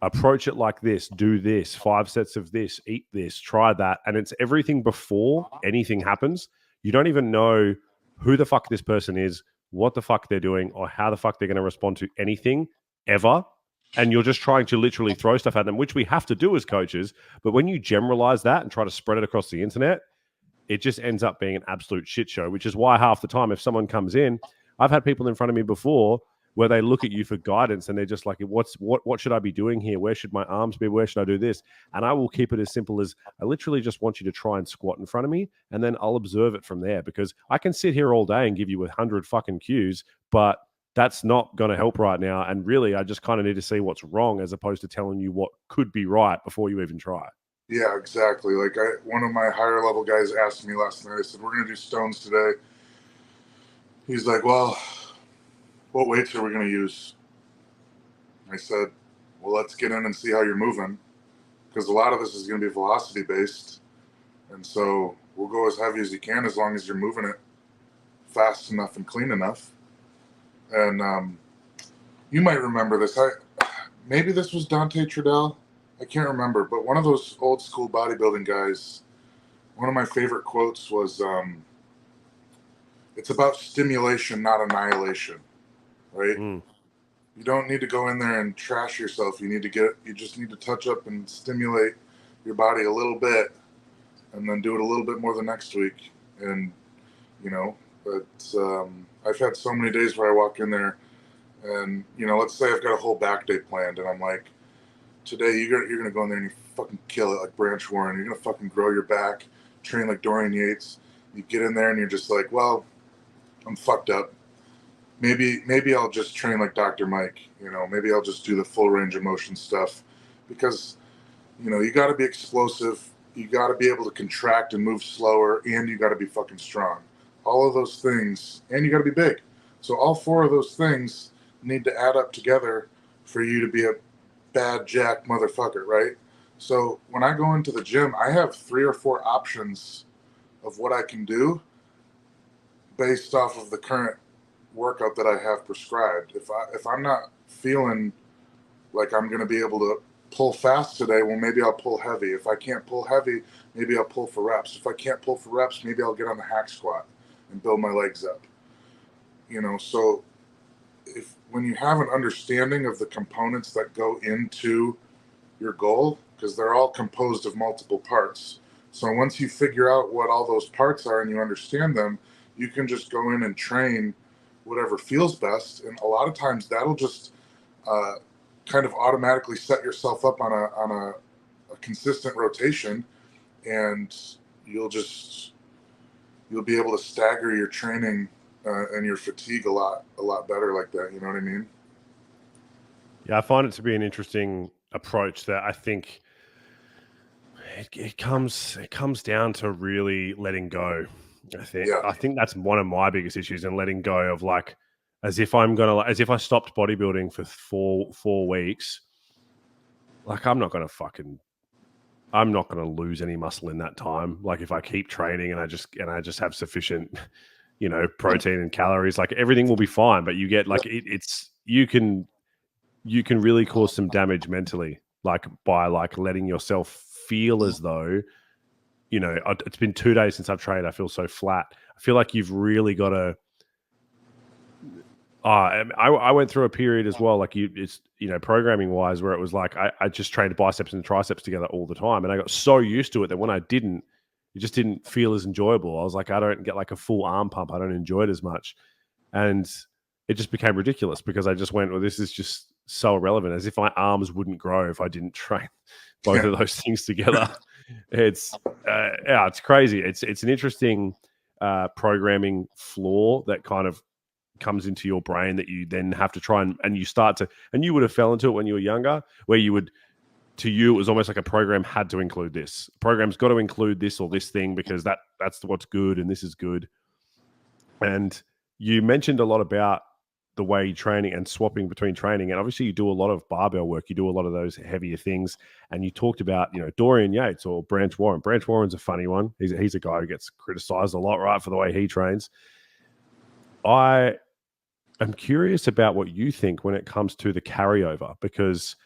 approach it like this, do this, 5 sets of this, eat this, try that. And it's everything before anything happens. You don't even know who the fuck this person is, what the fuck they're doing, or how the fuck they're going to respond to anything ever. And you're just trying to literally throw stuff at them, which we have to do as coaches. But when you generalize that and try to spread it across the internet, it just ends up being an absolute shit show, which is why half the time, if someone comes in, I've had people in front of me before where they look at you for guidance and they're just like, what should I be doing here? Where should my arms be? Where should I do this? And I will keep it as simple as, I literally just want you to try and squat in front of me, and then I'll observe it from there, because I can sit here all day and give you 100 fucking cues, but that's not going to help right now. And really, I just kind of need to see what's wrong as opposed to telling you what could be right before you even try. Yeah, exactly. Like one of my higher level guys asked me last night, I said, we're going to do stones today. He's like, well, what weights are we going to use? I said, well, let's get in and see how you're moving, because a lot of this is going to be velocity based. And so we'll go as heavy as you can as long as you're moving it fast enough and clean enough. And you might remember this. Maybe this was Dante Trudell. I can't remember, but one of those old school bodybuilding guys, one of my favorite quotes was, it's about stimulation, not annihilation, right? Mm. You don't need to go in there and trash yourself. You just need to touch up and stimulate your body a little bit, and then do it a little bit more the next week. And, but I've had so many days where I walk in there and, let's say I've got a whole back day planned, and I'm like, today you're going to go in there and you fucking kill it like Branch Warren. You're going to fucking grow your back, train like Dorian Yates. You get in there and you're just like, well, I'm fucked up. Maybe I'll just train like Dr. Mike. Maybe I'll just do the full range of motion stuff, because, you got to be explosive. You got to be able to contract and move slower, and you got to be fucking strong. All of those things, and you got to be big. So all four of those things need to add up together for you to be a bad jack motherfucker, right? So when I go into the gym, I have 3 or 4 options of what I can do based off of the current workout that I have prescribed. If I'm not feeling like I'm going to be able to pull fast today, well, maybe I'll pull heavy. If I can't pull heavy, maybe I'll pull for reps. If I can't pull for reps, maybe I'll get on the hack squat and build my legs up. So when you have an understanding of the components that go into your goal, because they're all composed of multiple parts. So once you figure out what all those parts are and you understand them, you can just go in and train whatever feels best. And a lot of times that'll just kind of automatically set yourself up on a consistent rotation, and you'll be able to stagger your training and your fatigue a lot better like that. You know what I mean? Yeah, I find it to be an interesting approach that I think it comes down to really letting go. I think that's one of my biggest issues, in letting go of, like, as if I stopped bodybuilding for four weeks, like I'm not gonna lose any muscle in that time. Like if I keep training and I just have sufficient, protein and calories, like everything will be fine. But you get like you can really cause some damage mentally, like by like letting yourself feel as though, it's been 2 days since I've trained. I feel so flat. I feel like you've really got to. I went through a period as well, like programming wise, where it was like I just trained biceps and triceps together all the time, and I got so used to it that when I didn't, it just didn't feel as enjoyable. I was like, I don't get like a full arm pump. I don't enjoy it as much, and it just became ridiculous because I just went, well, this is just so irrelevant, as if my arms wouldn't grow if I didn't train both of those things together. It's crazy. It's an interesting programming flaw that kind of comes into your brain that you then have to try and you start to, and you would have fell into it when you were younger, where to you, it was almost like a program had to include this. Program's got to include this or this thing because that's what's good and this is good. And you mentioned a lot about the way you're training and swapping between training. And obviously you do a lot of barbell work. You do a lot of those heavier things. And you talked about, Dorian Yates or Branch Warren. Branch Warren's a funny one. He's a guy who gets criticized a lot, right, for the way he trains. I'm curious about what you think when it comes to the carryover, because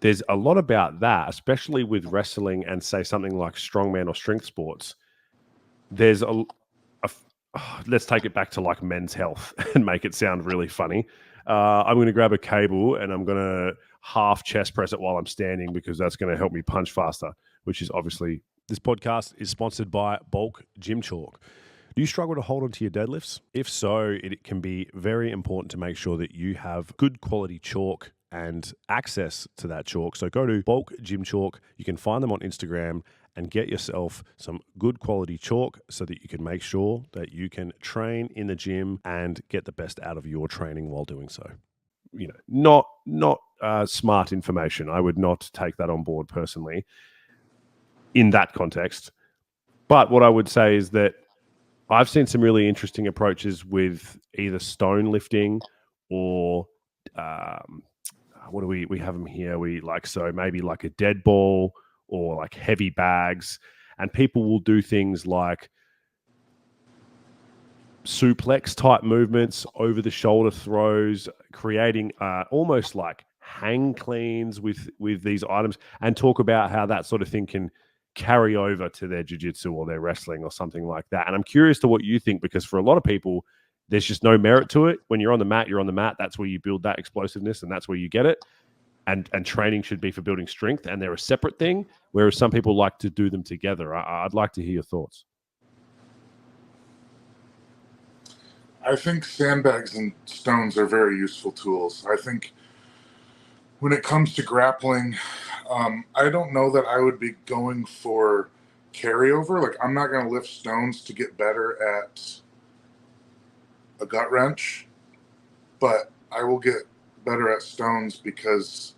there's a lot about that, especially with wrestling and say something like strongman or strength sports. There's let's take it back to like men's health and make it sound really funny. I'm going to grab a cable and I'm going to half chest press it while I'm standing because that's going to help me punch faster, which is obviously... This podcast is sponsored by Bulk Gym Chalk. Do you struggle to hold onto your deadlifts? If so, it can be very important to make sure that you have good quality chalk and access to that chalk. So go to Bulk Gym Chalk. You can find them on Instagram and get yourself some good quality chalk so that you can make sure that you can train in the gym and get the best out of your training while doing so. Not smart information. I would not take that on board personally in that context. But what I would say is that I've seen some really interesting approaches with either stone lifting or what do we have them here? Maybe like a dead ball or like heavy bags, and people will do things like suplex type movements, over the shoulder throws, creating almost like hang cleans with these items, and talk about how that sort of thing can carry over to their jiu-jitsu or their wrestling or something like that. And I'm curious to what you think, because for a lot of people, there's just no merit to it. When you're on the mat, you're on the mat. That's where you build that explosiveness, and that's where you get it. And training should be for building strength, and they're a separate thing, whereas some people like to do them together. I'd like to hear your thoughts. I think sandbags and stones are very useful tools. I think when it comes to grappling, I don't know that I would be going for carryover. Like, I'm not going to lift stones to get better at a gut wrench, but I will get better at stones because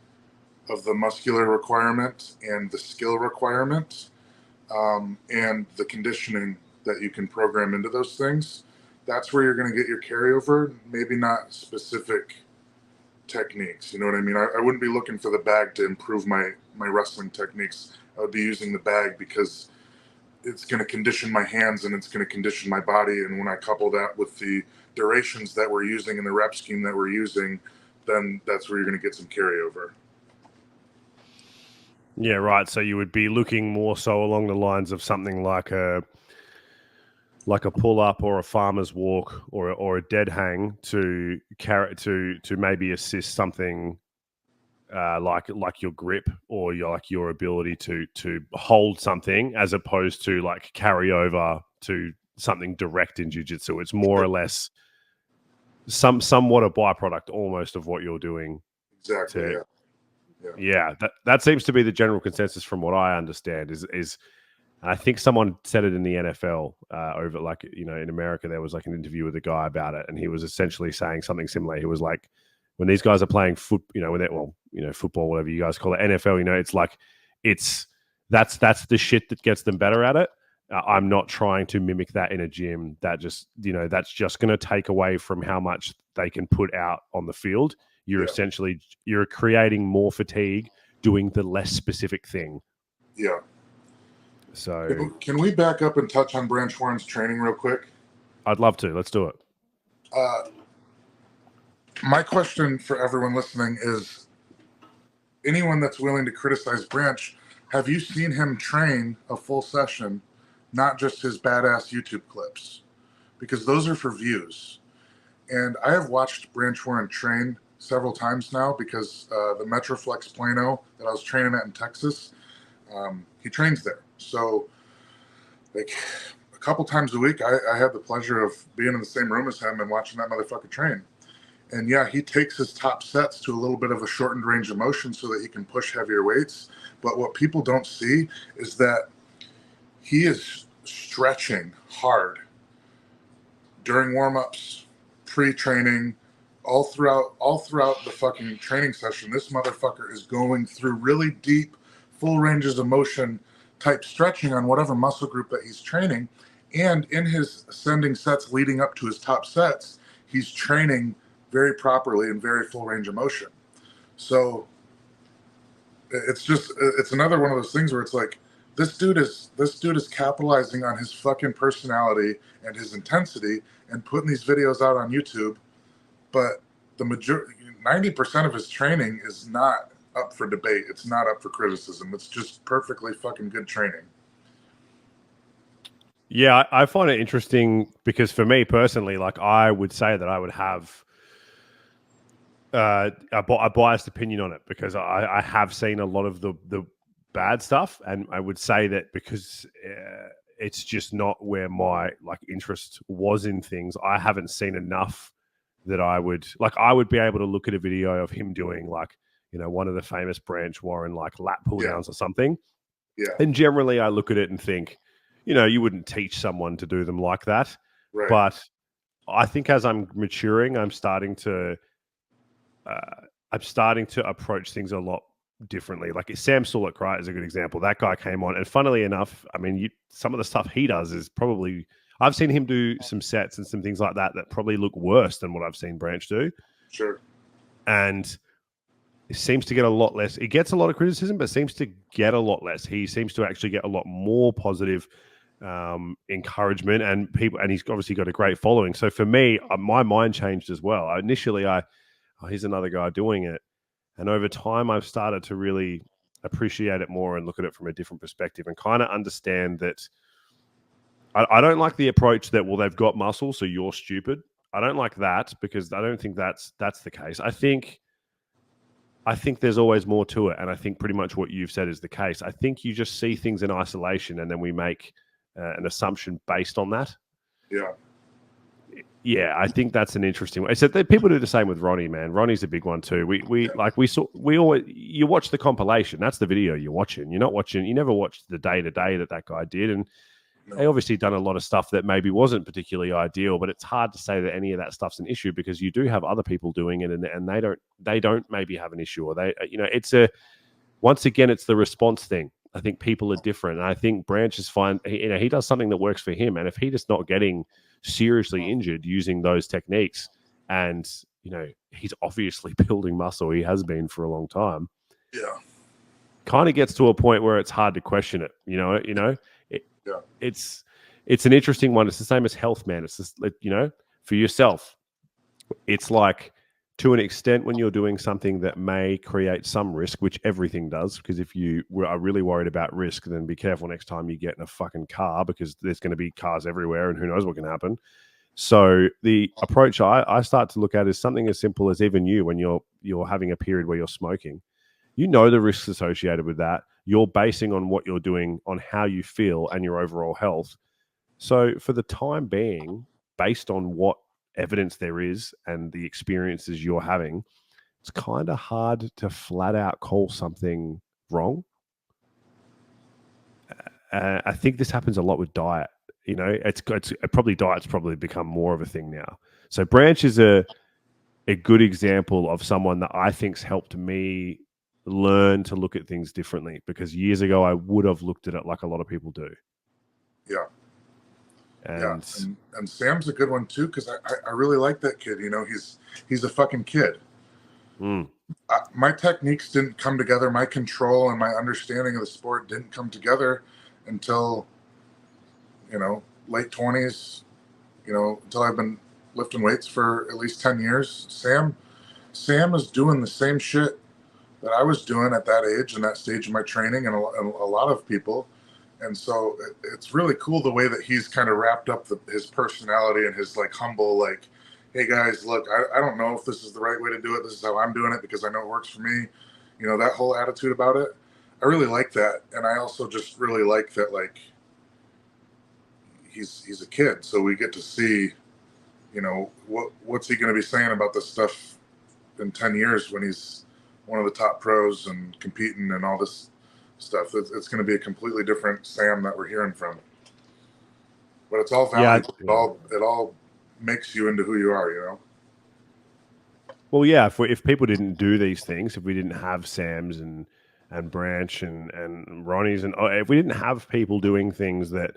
of the muscular requirement and the skill requirement, and the conditioning that you can program into those things. That's where you're going to get your carryover, maybe not specific techniques. You know what I mean? I wouldn't be looking for the bag to improve my wrestling techniques. I would be using the bag because it's going to condition my hands and it's going to condition my body. And when I couple that with the durations that we're using and the rep scheme that we're using, then that's where you're going to get some carryover. Yeah, right. So you would be looking more so along the lines of something like a pull up or a farmer's walk or a dead hang to maybe assist something like your grip or your ability to hold something, as opposed to like carry over to something direct in jiu-jitsu. It's more or less somewhat a byproduct almost of what you're doing. Exactly. Yeah. That seems to be the general consensus from what I understand is and I think someone said it in the NFL over, like, in America, there was like an interview with a guy about it, and he was essentially saying something similar. He was like, when these guys are playing football, whatever you guys call it, NFL, it's like, that's the shit that gets them better at it. I'm not trying to mimic that in a gym. That just, that's just going to take away from how much they can put out on the field. You're creating more fatigue doing the less specific thing. Yeah. So can we back up and touch on Branch Warren's training real quick? I'd love to. Let's do it. My question for everyone listening is, anyone that's willing to criticize Branch, have you seen him train a full session, not just his badass YouTube clips? Because those are for views. And I have watched Branch Warren train several times now, because the Metroflex Plano that I was training at in Texas, he trains there. So, like, a couple times a week, I had the pleasure of being in the same room as him and watching that motherfucker train. And yeah, he takes his top sets to a little bit of a shortened range of motion so that he can push heavier weights. But what people don't see is that he is stretching hard during warm-ups, pre-training, all throughout the fucking training session. This motherfucker is going through really deep, full ranges of motion type stretching on whatever muscle group that he's training. And in his ascending sets leading up to his top sets, he's training very properly and very full range of motion. So it's another one of those things where it's like, this dude is capitalizing on his fucking personality and his intensity and putting these videos out on YouTube. But the majority, 90% of his training is not up for debate. It's not up for criticism. It's just perfectly fucking good training. Yeah, I find it interesting because for me personally, like, I would say that I would have a biased opinion on it, because I have seen a lot of the bad stuff, and I would say that because it's just not where my interest was in things. I haven't seen enough that I would be able to look at a video of him doing one of the famous Branch Warren lat pull downs or something, Yeah. And generally, I look at it and think, you wouldn't teach someone to do them like that. Right. But I think as I'm maturing, I'm starting to approach things a lot differently. Like Sam Sulek, right, is a good example. That guy came on, and funnily enough, I mean, some of the stuff he does is probably, I've seen him do some sets and some things like that probably look worse than what I've seen Branch do. Sure. And it seems to get a lot less. It gets a lot of criticism, but seems to get a lot less. He seems to actually get a lot more positive encouragement, and people, and he's obviously got a great following. So for me, my mind changed as well. Initially, here's another guy doing it. And over time, I've started to really appreciate it more and look at it from a different perspective and kind of understand that I don't like the approach that, well, they've got muscle, so you're stupid. I don't like that, because I don't think that's the case. I think there's always more to it. And I think pretty much what you've said is the case. I think you just see things in isolation and then we make an assumption based on that. Yeah. Yeah, I think that's an interesting one. So people do the same with Ronnie, man. Ronnie's a big one too. You watch the compilation. That's the video you're watching. You never watched the day-to-day that guy did. And they obviously done a lot of stuff that maybe wasn't particularly ideal, but it's hard to say that any of that stuff's an issue, because you do have other people doing it and they don't maybe have an issue, or once again, it's the response thing. I think people are different. And I think Branch is fine. He does something that works for him. And if he's just not getting seriously injured using those techniques, and, he's obviously building muscle, he has been for a long time. Yeah. Kind of gets to a point where it's hard to question it. It's an interesting one. It's the same as health, man. It's just, for yourself, it's like, to an extent, when you're doing something that may create some risk, which everything does, because if you are really worried about risk, then be careful next time you get in a fucking car, because there's going to be cars everywhere and who knows what can happen. So the approach I start to look at is something as simple as, even when you're having a period where you're smoking, the risks associated with that. You're basing on what you're doing on how you feel and your overall health. So for the time being, based on what evidence there is and the experiences you're having, it's kind of hard to flat out call something wrong. I think this happens a lot with diet. It's probably diet's probably become more of a thing now. So Branch is a good example of someone that I think's helped me learn to look at things differently, because years ago I would have looked at it like a lot of people do. Yeah. And Sam's a good one too, because I really like that kid. He's a fucking kid. My techniques didn't come together. My control and my understanding of the sport didn't come together until, late 20s, until I've been lifting weights for at least 10 years. Sam is doing the same shit that I was doing at that age and that stage of my training, and a lot of people. And so it's really cool the way that he's kind of wrapped up his personality and his humble, hey guys, look, I don't know if this is the right way to do it. This is how I'm doing it because I know it works for me. That whole attitude about it. I really like that. And I also just really like that, he's a kid. So we get to see, what's he going to be saying about this stuff in 10 years when he's one of the top pros and competing and all this stuff. It's going to be a completely different Sam that we're hearing from, but it's all valuable. It all makes you into who you are, Well, yeah, if people didn't do these things, if we didn't have Sam's and Branch and Ronnie's, and if we didn't have people doing things that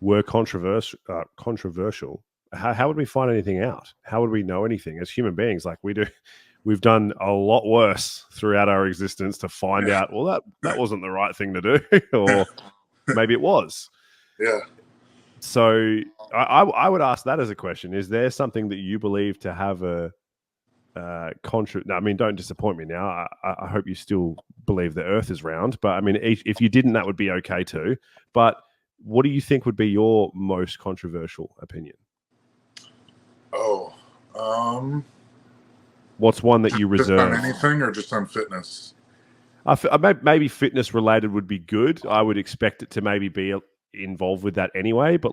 were controversial, how would we find anything out? How would we know anything as human beings? We've done a lot worse throughout our existence to find out, well, that wasn't the right thing to do, or maybe it was. Yeah. So I would ask that as a question. Is there something that you believe to have a don't disappoint me now. I hope you still believe the Earth is round, but if you didn't, that would be okay too. But what do you think would be your most controversial opinion? What's one that you reserve? Just on anything, or just on fitness? Maybe fitness related would be good. I would expect it to maybe be involved with that anyway. But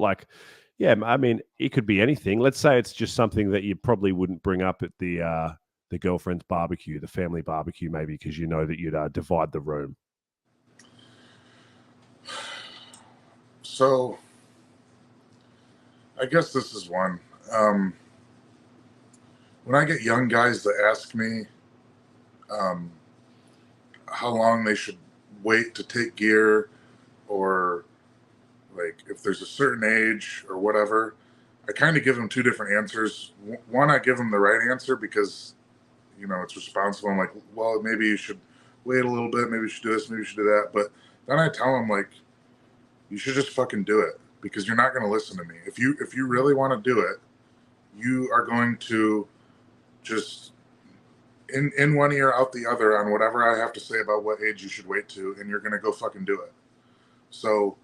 it could be anything. Let's say it's just something that you probably wouldn't bring up at the girlfriend's barbecue, the family barbecue, maybe because that you'd divide the room. So I guess this is one. When I get young guys that ask me how long they should wait to take gear, or like if there's a certain age or whatever, I kind of give them two different answers. One, I give them the right answer because, it's responsible. I'm like, well, maybe you should wait a little bit. Maybe you should do this. Maybe you should do that. But then I tell them, like, you should just fucking do it, because you're not going to listen to me. If you really want to do it, you are going to just in one ear out the other on whatever I have to say about what age you should wait to, and you're going to go fucking do it. So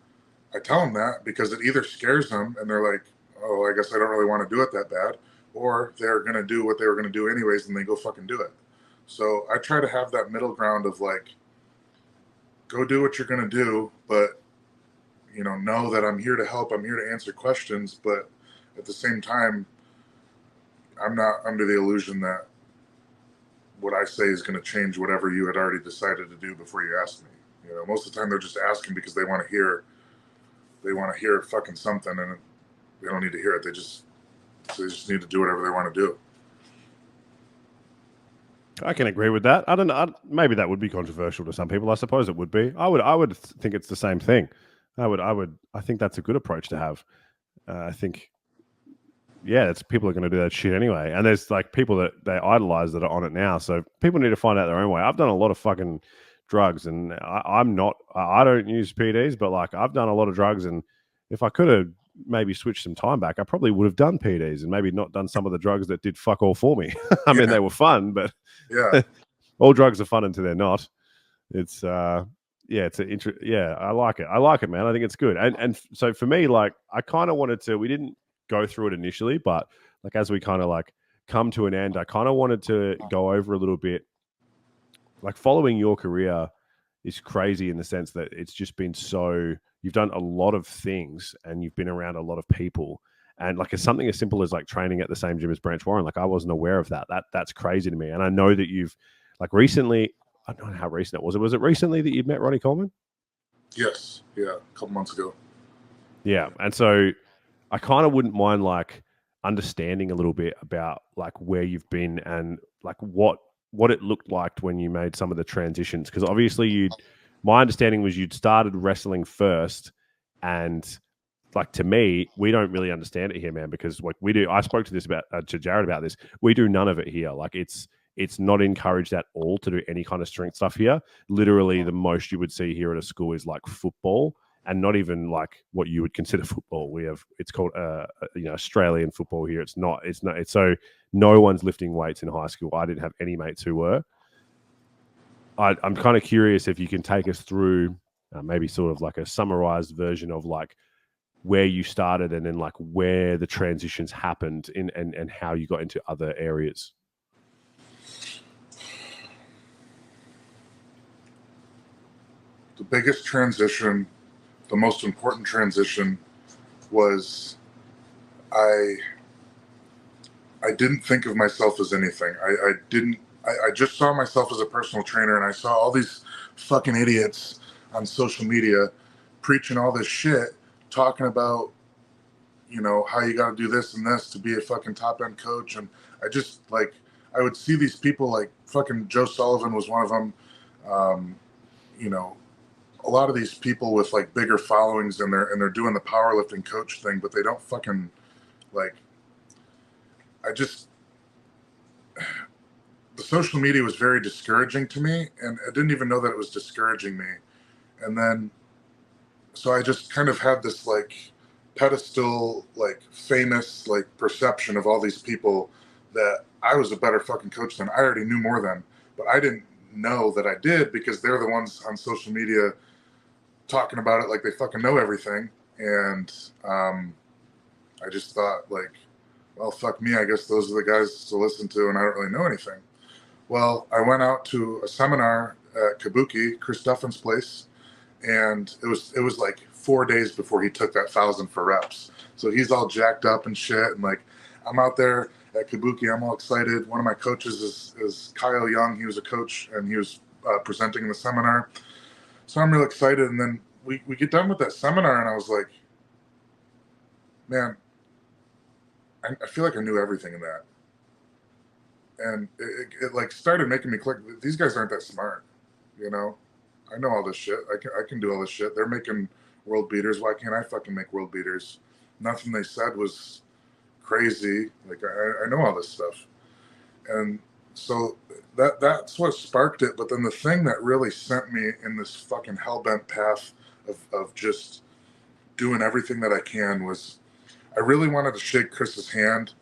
I tell them that because it either scares them and they're like, oh, I guess I don't really want to do it that bad, or they're going to do what they were going to do anyways and they go fucking do it. So I try to have that middle ground of like, go do what you're going to do, but know that I'm here to help. I'm here to answer questions, but at the same time, I'm not under the illusion that what I say is going to change whatever you had already decided to do before you asked me. Most of the time they're just asking because they want to hear fucking something, and they don't need to hear it. They just need to do whatever they want to do. I can agree with that. I don't know. Maybe that would be controversial to some people. I suppose it would be. I would think it's the same thing. I think that's a good approach to have. I think, people are going to do that shit anyway. And there's like people that they idolize that are on it now. So people need to find out their own way. I've done a lot of fucking drugs, and I don't use PDs, but like I've done a lot of drugs, and if I could have maybe switched some time back, I probably would have done PDs and maybe not done some of the drugs that did fuck all for me. I mean, they were fun, but all drugs are fun until they're not. It's I like it. I like it, man. I think it's good. And so for me, like I kind of wanted to, we didn't go through it initially, but like as we kind of like come to an end, I kind of wanted to go over a little bit. Like following your career is crazy in the sense that it's just been so, you've done a lot of things and you've been around a lot of people. And like it's something as simple as like training at the same gym as Branch Warren. Like I wasn't aware of that. That's crazy to me. And I know that you've like recently, I don't know how recent it was. Was it recently that you'd met Ronnie Coleman? Yes. Yeah. A couple months ago. Yeah. And so I kind of wouldn't mind like understanding a little bit about like where you've been and like what it looked like when you made some of the transitions. Because obviously my understanding was you'd started wrestling first, and like to me, we don't really understand it here, man, because like we do, I spoke to Jared about this. We do none of it here. Like it's not encouraged at all to do any kind of strength stuff here. Literally the most you would see here at a school is like football, and not even like what you would consider football. It's called Australian football here. It's so no one's lifting weights in high school. I didn't have any mates who were. I'm kind of curious if you can take us through maybe sort of like a summarized version of like where you started and then like where the transitions happened and how you got into other areas. The biggest transition, the most important transition was I didn't think of myself as anything. I just saw myself as a personal trainer, and I saw all these fucking idiots on social media preaching all this shit, talking about, how you got to do this and this to be a fucking top end coach. And I just like, I would see these people like fucking Joe Sullivan was one of them. A lot of these people with like bigger followings, and they're doing the powerlifting coach thing, but they don't fucking like, the social media was very discouraging to me, and I didn't even know that it was discouraging me. And then, so I just kind of had this like pedestal, like famous, like perception of all these people that I was a better fucking coach than. I already knew more than, but I didn't know that I did, because they're the ones on social media talking about it like they fucking know everything. And I just thought like, well, fuck me, I guess those are the guys to listen to, and I don't really know anything. Well, I went out to a seminar at Kabuki, Chris Duffin's place, and it was like 4 days before he took that 1,000 for reps. So he's all jacked up and shit, and like I'm out there at Kabuki, I'm all excited. One of my coaches is Kyle Young. He was a coach, and he was presenting in the seminar. So I'm real excited, and then we get done with that seminar, and I was like, man, I feel like I knew everything in that. And it like started making me click. These guys aren't that smart, you know? I know all this shit. I can do all this shit. They're making world beaters. Why can't I fucking make world beaters? Nothing they said was crazy. Like I know all this stuff. And so that's what sparked it. But then the thing that really sent me in this fucking hell-bent path of just doing everything that I can was I really wanted to shake Chris's hand,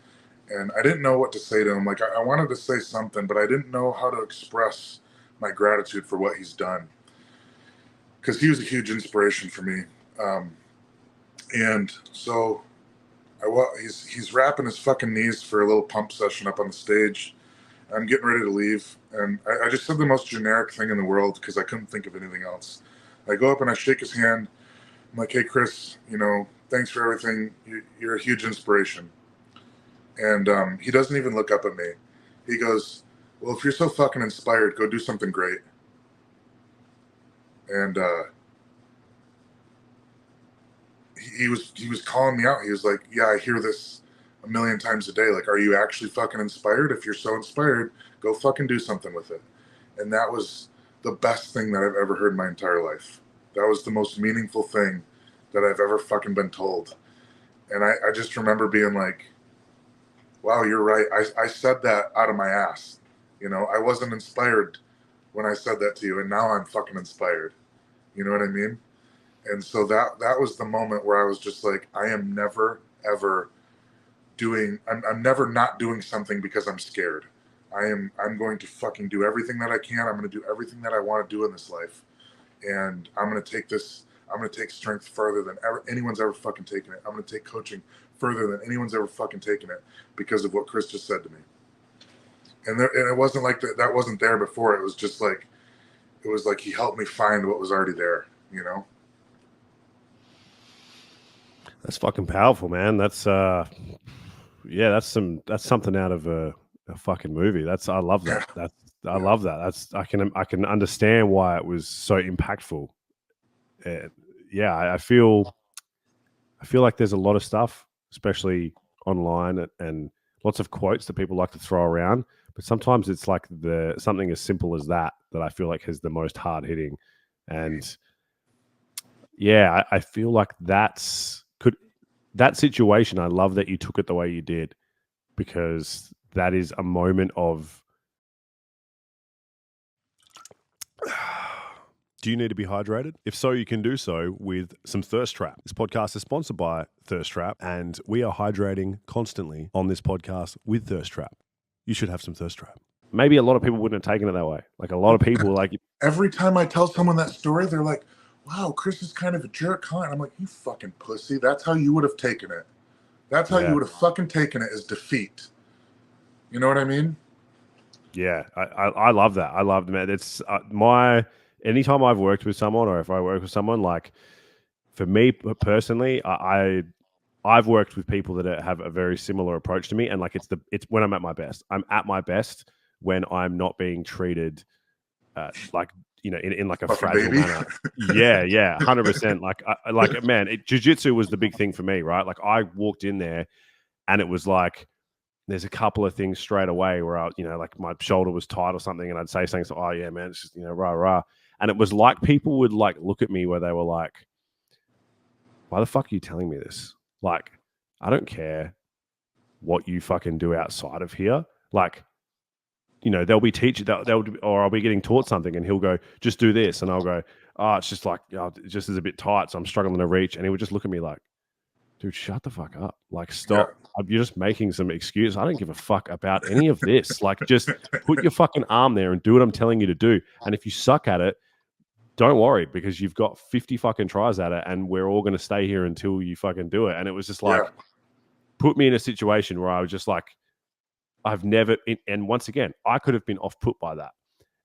and I didn't know what to say to him. Like I wanted to say something, but I didn't know how to express my gratitude for what he's done, because he was a huge inspiration for me. And so he's wrapping his fucking knees for a little pump session up on the stage. I'm getting ready to leave, and I just said the most generic thing in the world because I couldn't think of anything else. I go up and I shake his hand. I'm like, hey, Chris, thanks for everything. You're a huge inspiration. And he doesn't even look up at me. He goes, well, if you're so fucking inspired, go do something great. And he was calling me out. He was like, yeah, I hear this a million times a day. Like, are you actually fucking inspired? If you're so inspired, go fucking do something with it. And that was the best thing that I've ever heard in my entire life. That was the most meaningful thing that I've ever fucking been told. And I just remember being like, wow, you're right. I said that out of my ass. I wasn't inspired when I said that to you, and now I'm fucking inspired. You know what I mean? And so that was the moment where I was just like, I am never, ever I'm never not doing something because I'm scared. I'm going to fucking do everything that I can. I'm going to do everything that I want to do in this life. And I'm going to take strength further than anyone's ever fucking taken it. I'm going to take coaching further than anyone's ever fucking taken it because of what Chris just said to me. And it wasn't like that wasn't there before. It was just like, it was like he helped me find what was already there, That's fucking powerful, man. That's that's something out of a fucking movie. I love that. I love that. I can understand why it was so impactful. I feel like there's a lot of stuff, especially online, and lots of quotes that people like to throw around. But sometimes it's like something as simple as that I feel like has the most hard hitting. And yeah, I feel like that situation. I love that you took it the way you did, because that is a moment of. Do you need to be hydrated? If so, you can do so with some Thirst Trap. This podcast is sponsored by Thirst Trap, and we are hydrating constantly on this podcast with Thirst Trap. You should have some Thirst Trap. Maybe a lot of people wouldn't have taken it that way. Like a lot of people, like every time I tell someone that story, they're like, "Wow, Chris is kind of a jerk, huh?" And I'm like, "You fucking pussy! That's how you would have taken it. That's how you would have fucking taken it, as defeat." You know what I mean? Yeah, I love that. I love, man. It's anytime I've worked with someone, or if I work with someone, like for me personally, I've worked with people that have a very similar approach to me, and like it's when I'm at my best. I'm at my best when I'm not being treated like in like a fragile manner. Yeah, 100%. Like man, jiu-jitsu was the big thing for me, right? Like I walked in there, and it was like, there's a couple of things straight away where like my shoulder was tight or something, and I'd say something, so, oh yeah, man, it's just, rah, rah. And it was like people would like look at me where they were like, why the fuck are you telling me this? Like, I don't care what you fucking do outside of here. Like, they'll be teaching, or I'll be getting taught something, and he'll go, just do this. And I'll go, oh, it's just like, it just is a bit tight, so I'm struggling to reach. And he would just look at me like, dude, shut the fuck up. Like, stop. Yeah. You're just making some excuse. I don't give a fuck about any of this. Like, just put your fucking arm there and do what I'm telling you to do. And if you suck at it, don't worry, because you've got 50 fucking tries at it, and we're all going to stay here until you fucking do it. And it was just like, put me in a situation where I was just like, I've never, and once again, I could have been off put by that.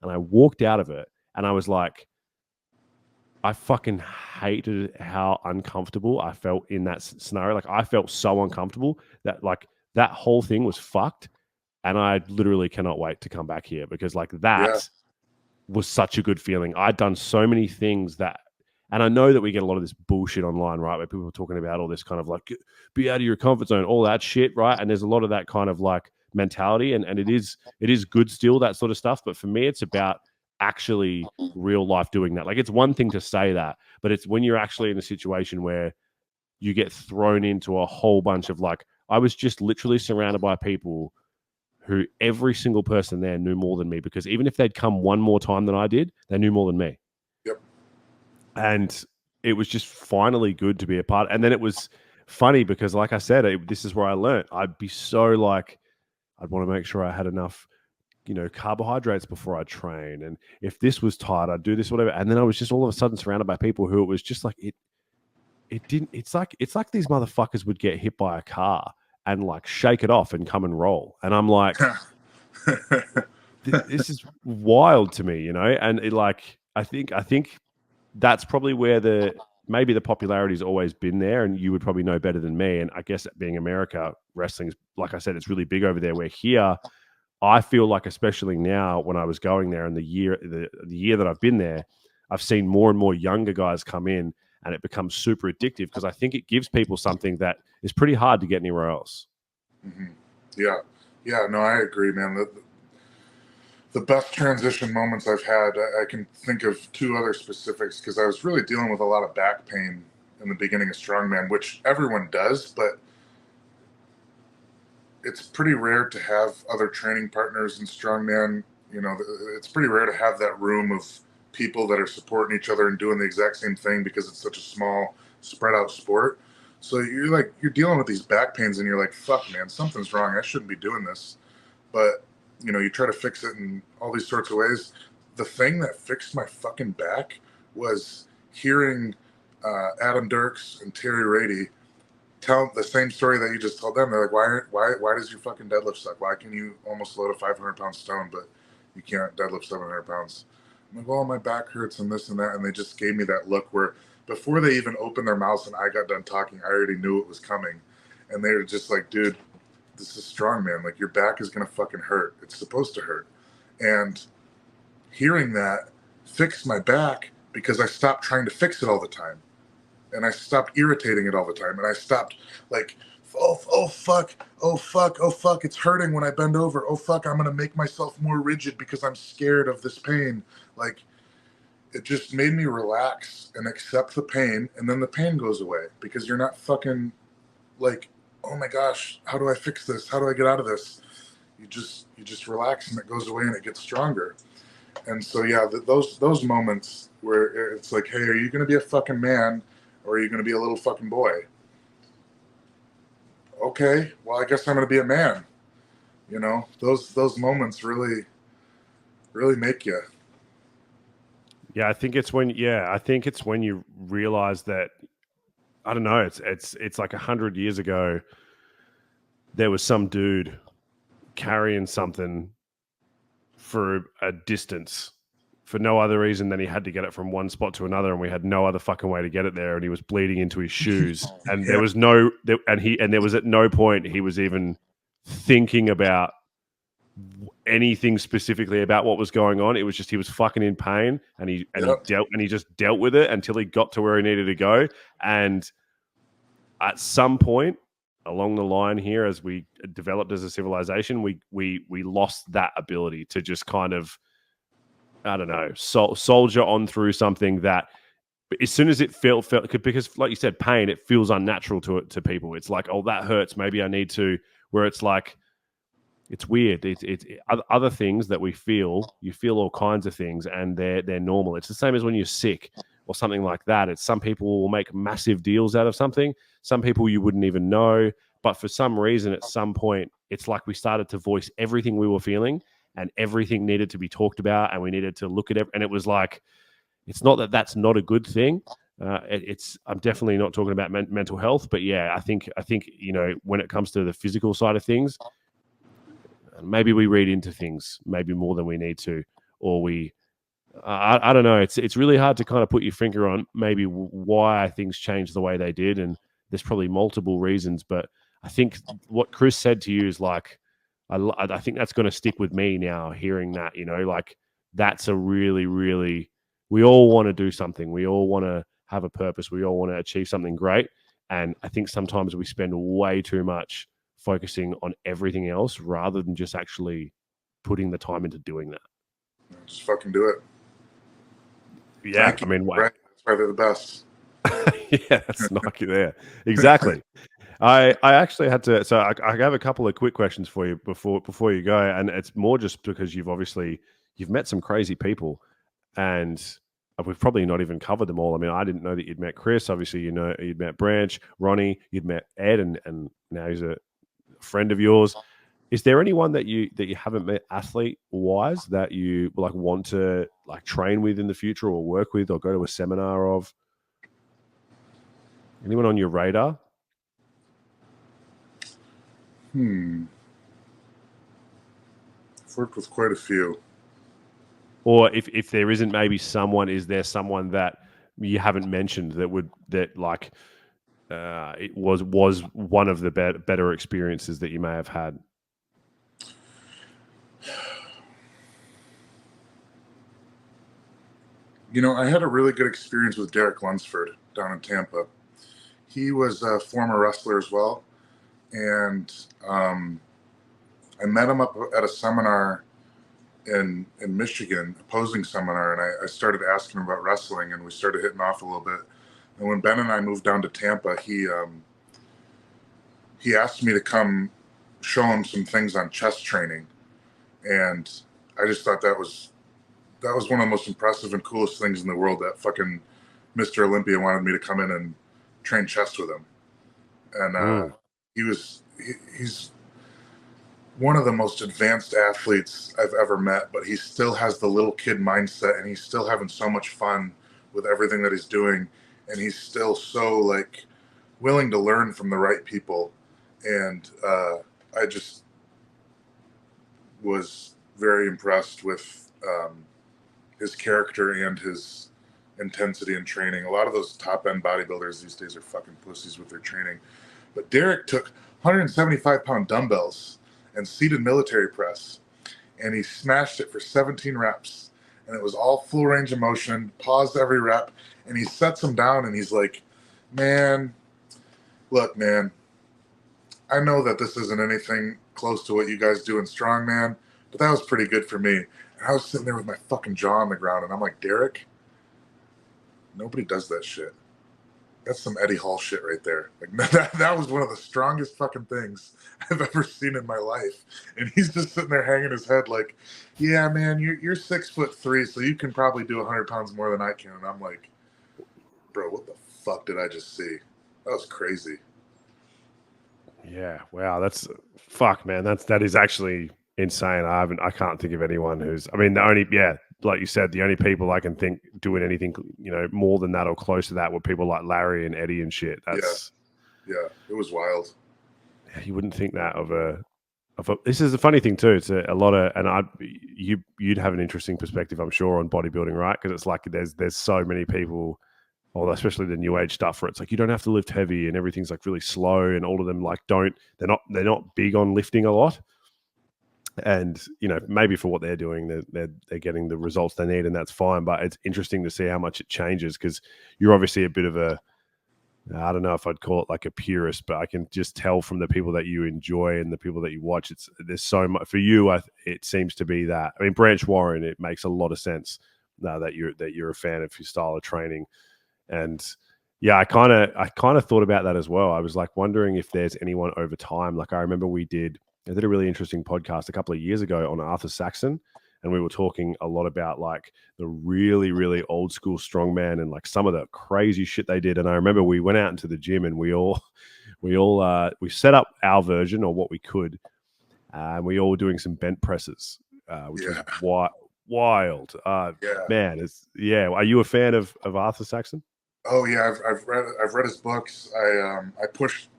And I walked out of it, and I was like, I fucking hated how uncomfortable I felt in that scenario. Like, I felt so uncomfortable that like that whole thing was fucked. And I literally cannot wait to come back here, because like that was such a good feeling. I'd done so many things that And I know that we get a lot of this bullshit online, right? Where people are talking about all this kind of like, be out of your comfort zone, all that shit, right? And there's a lot of that kind of like mentality. And it is good still, that sort of stuff. But for me, it's about actually real life doing that. Like, it's one thing to say that, but it's when you're actually in a situation where you get thrown into a whole bunch of like, I was just literally surrounded by people who every single person there knew more than me, because even if they'd come one more time than I did, they knew more than me. Yep. And it was just finally good to be a part. And then it was funny because, like I said, this is where I learned. I'd be so like, I'd want to make sure I had enough, carbohydrates before I train. And if this was tight, I'd do this, whatever. And then I was just all of a sudden surrounded by people who it was just like, it's like these motherfuckers would get hit by a car and like shake it off and come and roll. And I'm like, this is wild to me, and it like, I think that's probably where maybe the popularity's always been there, and you would probably know better than me. And I guess being America, wrestling's, like I said, it's really big over there. Where here, I feel like, especially now when I was going there and the year that I've been there, I've seen more and more younger guys come in, and it becomes super addictive because I think it gives people something that is pretty hard to get anywhere else. Mm-hmm. Yeah, no, I agree, man. The best transition moments I've had, I can think of two other specifics, because I was really dealing with a lot of back pain in the beginning of strongman, which everyone does, but it's pretty rare to have other training partners in strongman. It's pretty rare to have that room of people that are supporting each other and doing the exact same thing, because it's such a small, spread out sport. So you're dealing with these back pains and you're like, fuck, man, something's wrong. I shouldn't be doing this. But you try to fix it in all these sorts of ways. The thing that fixed my fucking back was hearing Adam Dirks and Terry Rady tell the same story that you just told them. They're like, why does your fucking deadlift suck? Why can you almost load a 500-pound stone, but you can't deadlift 700 pounds? I'm like, well, my back hurts and this and that. And they just gave me that look where before they even opened their mouths and I got done talking, I already knew it was coming. And they were just like, dude, this is strong, man. Like, your back is going to fucking hurt. It's supposed to hurt. And hearing that fixed my back, because I stopped trying to fix it all the time. And I stopped irritating it all the time. And I stopped like, oh fuck, it's hurting when I bend over. Oh fuck, I'm going to make myself more rigid because I'm scared of this pain. Like, it just made me relax and accept the pain. And then the pain goes away because you're not fucking like, oh my gosh, how do I fix this? How do I get out of this? You just relax and it goes away and it gets stronger. And so, yeah, those moments where it's like, hey, are you going to be a fucking man or are you going to be a little fucking boy? Okay, well, I guess I'm going to be a man. Those moments really, really make you. Yeah, I think it's when you realize that, I don't know, it's like 100 years ago, there was some dude carrying something for a distance for no other reason than he had to get it from one spot to another, and we had no other fucking way to get it there, and he was bleeding into his shoes, and there was at no point he was even thinking about anything specifically about what was going on. It was just he was fucking in pain, and he just dealt with it until he got to where he needed to go. And at some point along the line here, as we developed as a civilization, we lost that ability to just kind of, I don't know, soldier on through something that, as soon as it felt because, like you said, pain, it feels unnatural to people. It's like, oh, that hurts, maybe I need to. Where it's like, it's weird. It's other things that we feel. You feel all kinds of things, and they're normal. It's the same as when you're sick or something like that. It's some people will make massive deals out of something. Some people you wouldn't even know. But for some reason, at some point, it's like we started to voice everything we were feeling, and everything needed to be talked about, and we needed to look at it. And it was like, it's not that that's not a good thing. I'm definitely not talking about mental health, but yeah, I think when it comes to the physical side of things, maybe we read into things maybe more than we need to, or I don't know. It's really hard to kind of put your finger on maybe why things changed the way they did, and there's probably multiple reasons. But I think what Chris said to you is like, I think that's going to stick with me now. Hearing that, like, that's a really, really, we all want to do something. We all want to have a purpose. We all want to achieve something great. And I think sometimes we spend way too much focusing on everything else rather than just actually putting the time into doing that. Just fucking do it. Yeah, I mean, right. That's why they're the best. Yeah, that's knock you there. Exactly. I actually had to. So I have a couple of quick questions for you before you go, and it's more just because you've met some crazy people, and we've probably not even covered them all. I mean, I didn't know that you'd met Chris. Obviously, you'd met Branch, Ronnie, you'd met Ed, and now he's a friend of yours. Is there anyone that you haven't met athlete wise that you like want to like train with in the future or work with or go to a seminar of? Anyone on your radar? I've worked with quite a few. Or if there isn't maybe someone, is there someone that you haven't mentioned that it was one of the better experiences that you may have had? I had a really good experience with Derek Lunsford down in Tampa. He was a former wrestler as well. And I met him up at a seminar in Michigan, a posing seminar, and I started asking him about wrestling, and we started hitting off a little bit. And when Ben and I moved down to Tampa, he asked me to come show him some things on chest training, and I just thought that was one of the most impressive and coolest things in the world. That fucking Mr. Olympia wanted me to come in and train chest with him, and he's one of the most advanced athletes I've ever met, but he still has the little kid mindset, and he's still having so much fun with everything that he's doing, and he's still so like willing to learn from the right people. And I just was very impressed with his character and his intensity in training. A lot of those top end bodybuilders these days are fucking pussies with their training, but Derek took 175-pound dumbbells and seated military press, and he smashed it for 17 reps, and it was all full range of motion, paused every rep, and he sets them down, and he's like, man, look, man, I know that this isn't anything close to what you guys do in strongman, but that was pretty good for me. And I was sitting there with my fucking jaw on the ground, and I'm like, Derek, nobody does that shit. That's some Eddie Hall shit right there. Like that was one of the strongest fucking things I've ever seen in my life. And he's just sitting there hanging his head like, yeah, man, you're 6'3", so you can probably do 100 pounds more than I can. And I'm like, bro, what the fuck did I just see? That was crazy. Yeah, wow, that's fuck, man. That is actually insane. I can't think of anyone who's. I mean, like you said, the only people I can think doing anything, more than that or close to that were people like Larry and Eddie and shit. That's yeah, it was wild. You wouldn't think that of a. This is a funny thing too. It's a lot of, and you'd have an interesting perspective, I'm sure, on bodybuilding, right? Because it's like there's so many people. Well, especially the new age stuff where it's like you don't have to lift heavy and everything's like really slow, and all of them like they're not big on lifting a lot. And maybe for what they're doing, they're getting the results they need, and that's fine. But it's interesting to see how much it changes, because you're obviously a bit of a, I don't know if I'd call it like a purist, but I can just tell from the people that you enjoy and the people that you watch, there's so much for you. It seems to be that. I mean, Branch Warren, it makes a lot of sense now that you're a fan of his style of training. And yeah, I kind of thought about that as well. I was like wondering if there's anyone over time. Like I remember I did a really interesting podcast a couple of years ago on Arthur Saxon, and we were talking a lot about like the really, really old school strongman and like some of the crazy shit they did. And I remember we went out into the gym and we set up our version or what we could, and we all were doing some bent presses, which was wild. Man, are you a fan of Arthur Saxon? Oh yeah, I've read his books. I pushed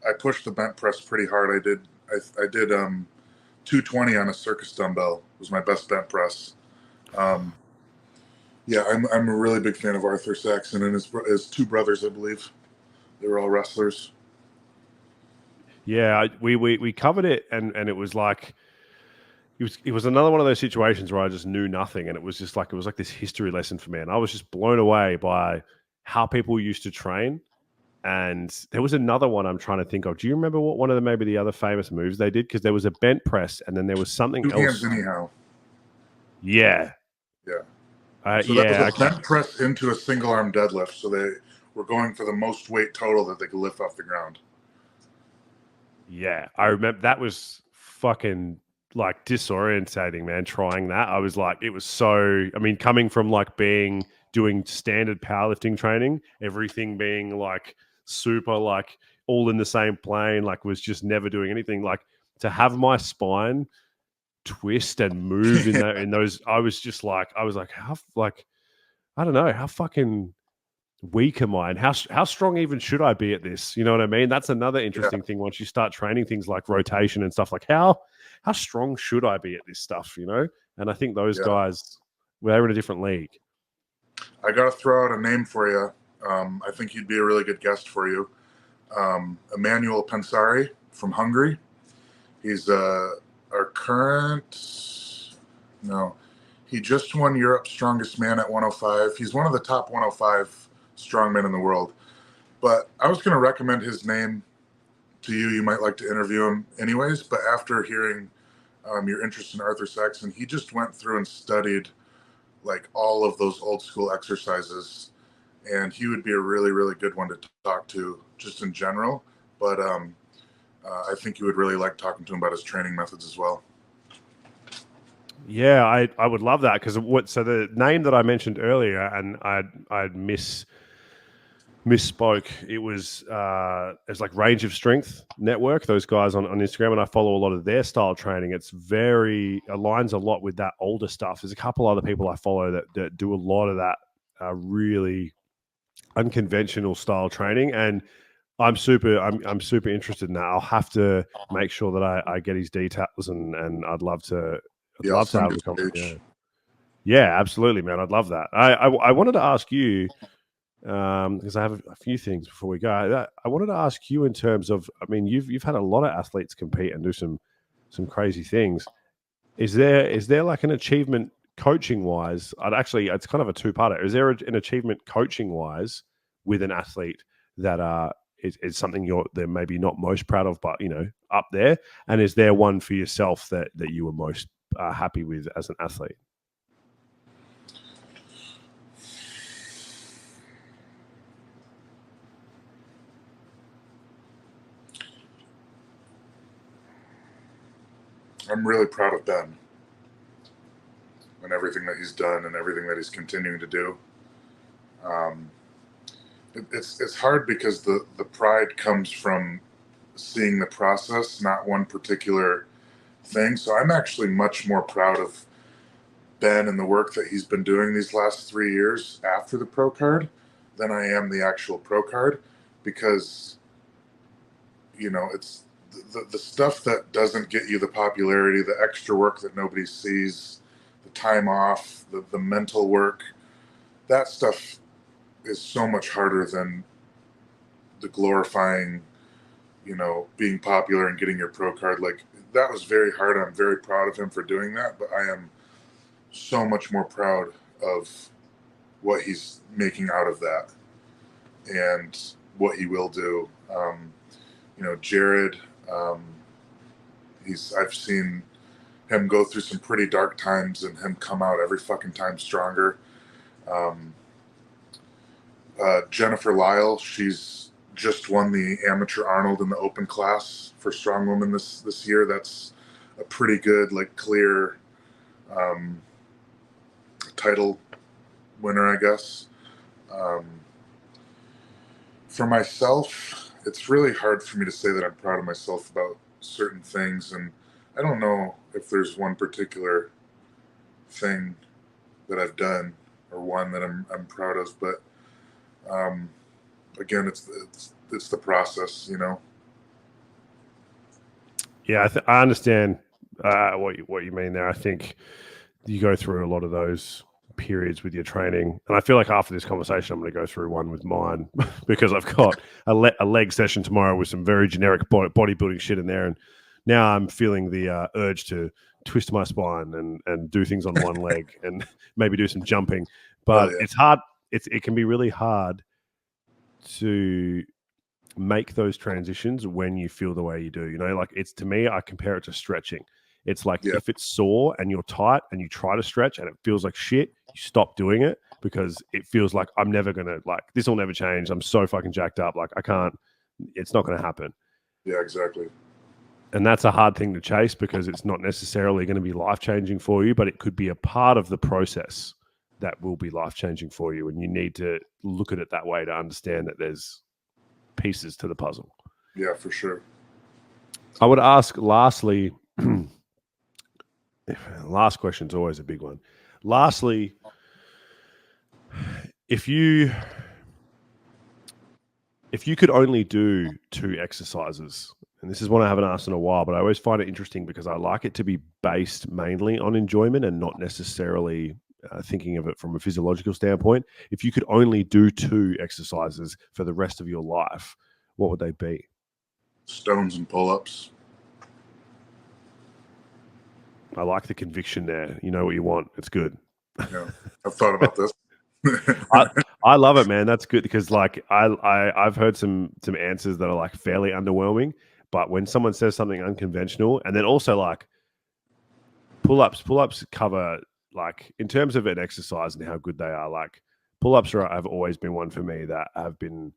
the bent press pretty hard. I did 220 on a circus dumbbell. Was my best bent press. Yeah, I'm a really big fan of Arthur Saxon and his two brothers, I believe. They were all wrestlers. Yeah, we covered it, and it was like it was another one of those situations where I just knew nothing, and it was like this history lesson for me, and I was just blown away by how people used to train. And there was another one I'm trying to think of. Do you remember what one of the maybe the other famous moves they did? Because there was a bent press, and then there was something Two else. hands anyhow. Yeah. Yeah. So that was a bent press into a single arm deadlift. So they were going for the most weight total that they could lift off the ground. Yeah, I remember that was fucking like disorientating, man. Trying that, I was like, it was so. I mean, coming from like doing standard powerlifting training, everything being like super like all in the same plane, like was just never doing anything. Like to have my spine twist and move in that in those, I was like, how like I don't know how fucking weak am I, and how strong even should I be at this? You know what I mean? That's another interesting thing. Once you start training things like rotation and stuff, like how strong should I be at this stuff? You know, and I think those guys, well, they're in a different league. I got to throw out a name for you. I think he'd be a really good guest for you. Emmanuel Pensari from Hungary. He's our current. No, he just won Europe's Strongest Man at 105. He's one of the top 105 strongmen in the world. But I was going to recommend his name to you. You might like to interview him anyways. But after hearing your interest in Arthur Saxon, he just went through and studied like all of those old school exercises. And he would be a really, really good one to talk to just in general. But I think you would really like talking to him about his training methods as well. Yeah, I would love that because so the name that I mentioned earlier, and I'd misspoke. It was it's like Range of Strength Network. Those guys on Instagram, and I follow a lot of their style training. It's very aligns a lot with that older stuff. There's a couple other people I follow that do a lot of that really unconventional style training, and I'm super interested in that. I'll have to make sure that I get his details, and I'd love to. I'd love to have a conversation. Yeah, absolutely, man. I'd love that. I wanted to ask you, because I have a few things before we go. I wanted to ask you in terms of, I mean, you've had a lot of athletes compete and do some crazy things. Is there like an achievement coaching wise? It's kind of a two-parter. Is there an achievement coaching wise with an athlete that is something they're maybe not most proud of, but up there? And is there one for yourself that you were most happy with as an athlete? I'm really proud of Ben and everything that he's done and everything that he's continuing to do. It's hard because the pride comes from seeing the process, not one particular thing. So I'm actually much more proud of Ben and the work that he's been doing these last 3 years after the pro card than I am the actual pro card, because it's the stuff that doesn't get you the popularity, the extra work that nobody sees, the time off, the mental work, that stuff is so much harder than the glorifying, being popular and getting your pro card. Like, that was very hard. I'm very proud of him for doing that, but I am so much more proud of what he's making out of that and what he will do. Jared, I've seen him go through some pretty dark times and him come out every fucking time stronger. Jennifer Lyle, she's just won the Amateur Arnold in the open class for strong women this year. That's a pretty good, clear title winner, I guess. For myself, it's really hard for me to say that I'm proud of myself about certain things, and I don't know if there's one particular thing that I've done or one that I'm proud of, but again, it's the process, Yeah, I understand what you mean there. I think you go through a lot of those periods with your training, and I feel like after this conversation, I'm going to go through one with mine because I've got a leg session tomorrow with some very generic bodybuilding shit in there, and now I'm feeling the urge to twist my spine and do things on one leg and maybe do some jumping. But it's hard. It can be really hard to make those transitions when you feel the way you do. You know, like it's, to me, I compare it to stretching. It's like Yeah. if it's sore and you're tight and you try to stretch and it feels like shit, you stop doing it because it feels like I'm never going to, like, this will never change. I'm so fucking jacked up. Like I can't, it's not going to happen. Yeah, exactly. And that's a hard thing to chase because it's not necessarily going to be life-changing for you, but it could be a part of the process that will be life-changing for you. And you need to look at it that way to understand that there's pieces to the puzzle. Yeah, for sure. I would ask lastly, last question is always a big one. Lastly, if you could only do 2 exercises, and this is one I haven't asked in a while, but I always find it interesting because I like it to be based mainly on enjoyment and not necessarily thinking of it from a physiological standpoint. If you could only do 2 exercises for the rest of your life, what would they be? Stones and pull-ups. I like the conviction there. You know what you want. It's good. Yeah, I've thought about this. I love it, man. That's good because like I've heard some answers that are like fairly underwhelming, but when someone says something unconventional, and then also like pull-ups cover, like in terms of an exercise and how good they are, like pull-ups have always been one for me that have been,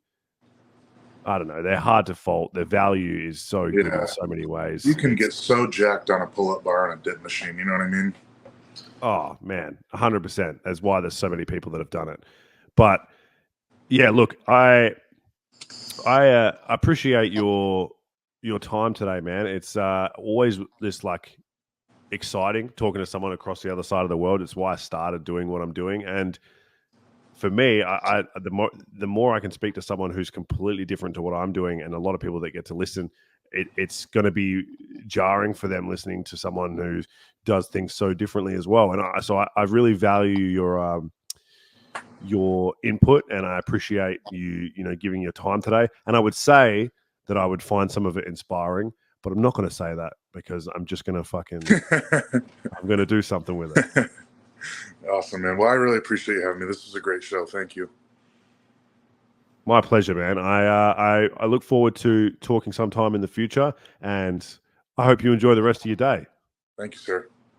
I don't know, they're hard to fault. Their value is so good in so many ways. You can get so jacked on a pull-up bar and a dip machine. You know what I mean? Oh man, 100%. That's why there's so many people that have done it. But yeah, look, I appreciate your time today, man. It's always this like exciting talking to someone across the other side of the world. It's why I started doing what I'm doing, and for me, the more I can speak to someone who's completely different to what I'm doing, and a lot of people that get to listen, it's going to be jarring for them listening to someone who does things so differently as well. And I really value your input, and I appreciate you giving your time today. And I would say that I would find some of it inspiring, but I'm not going to say that because I'm just going to I'm going to do something with it. Awesome, man. Well, I really appreciate you having me. This was a great show. Thank you. My pleasure, man. I look forward to talking sometime in the future, and I hope you enjoy the rest of your day. Thank you, sir.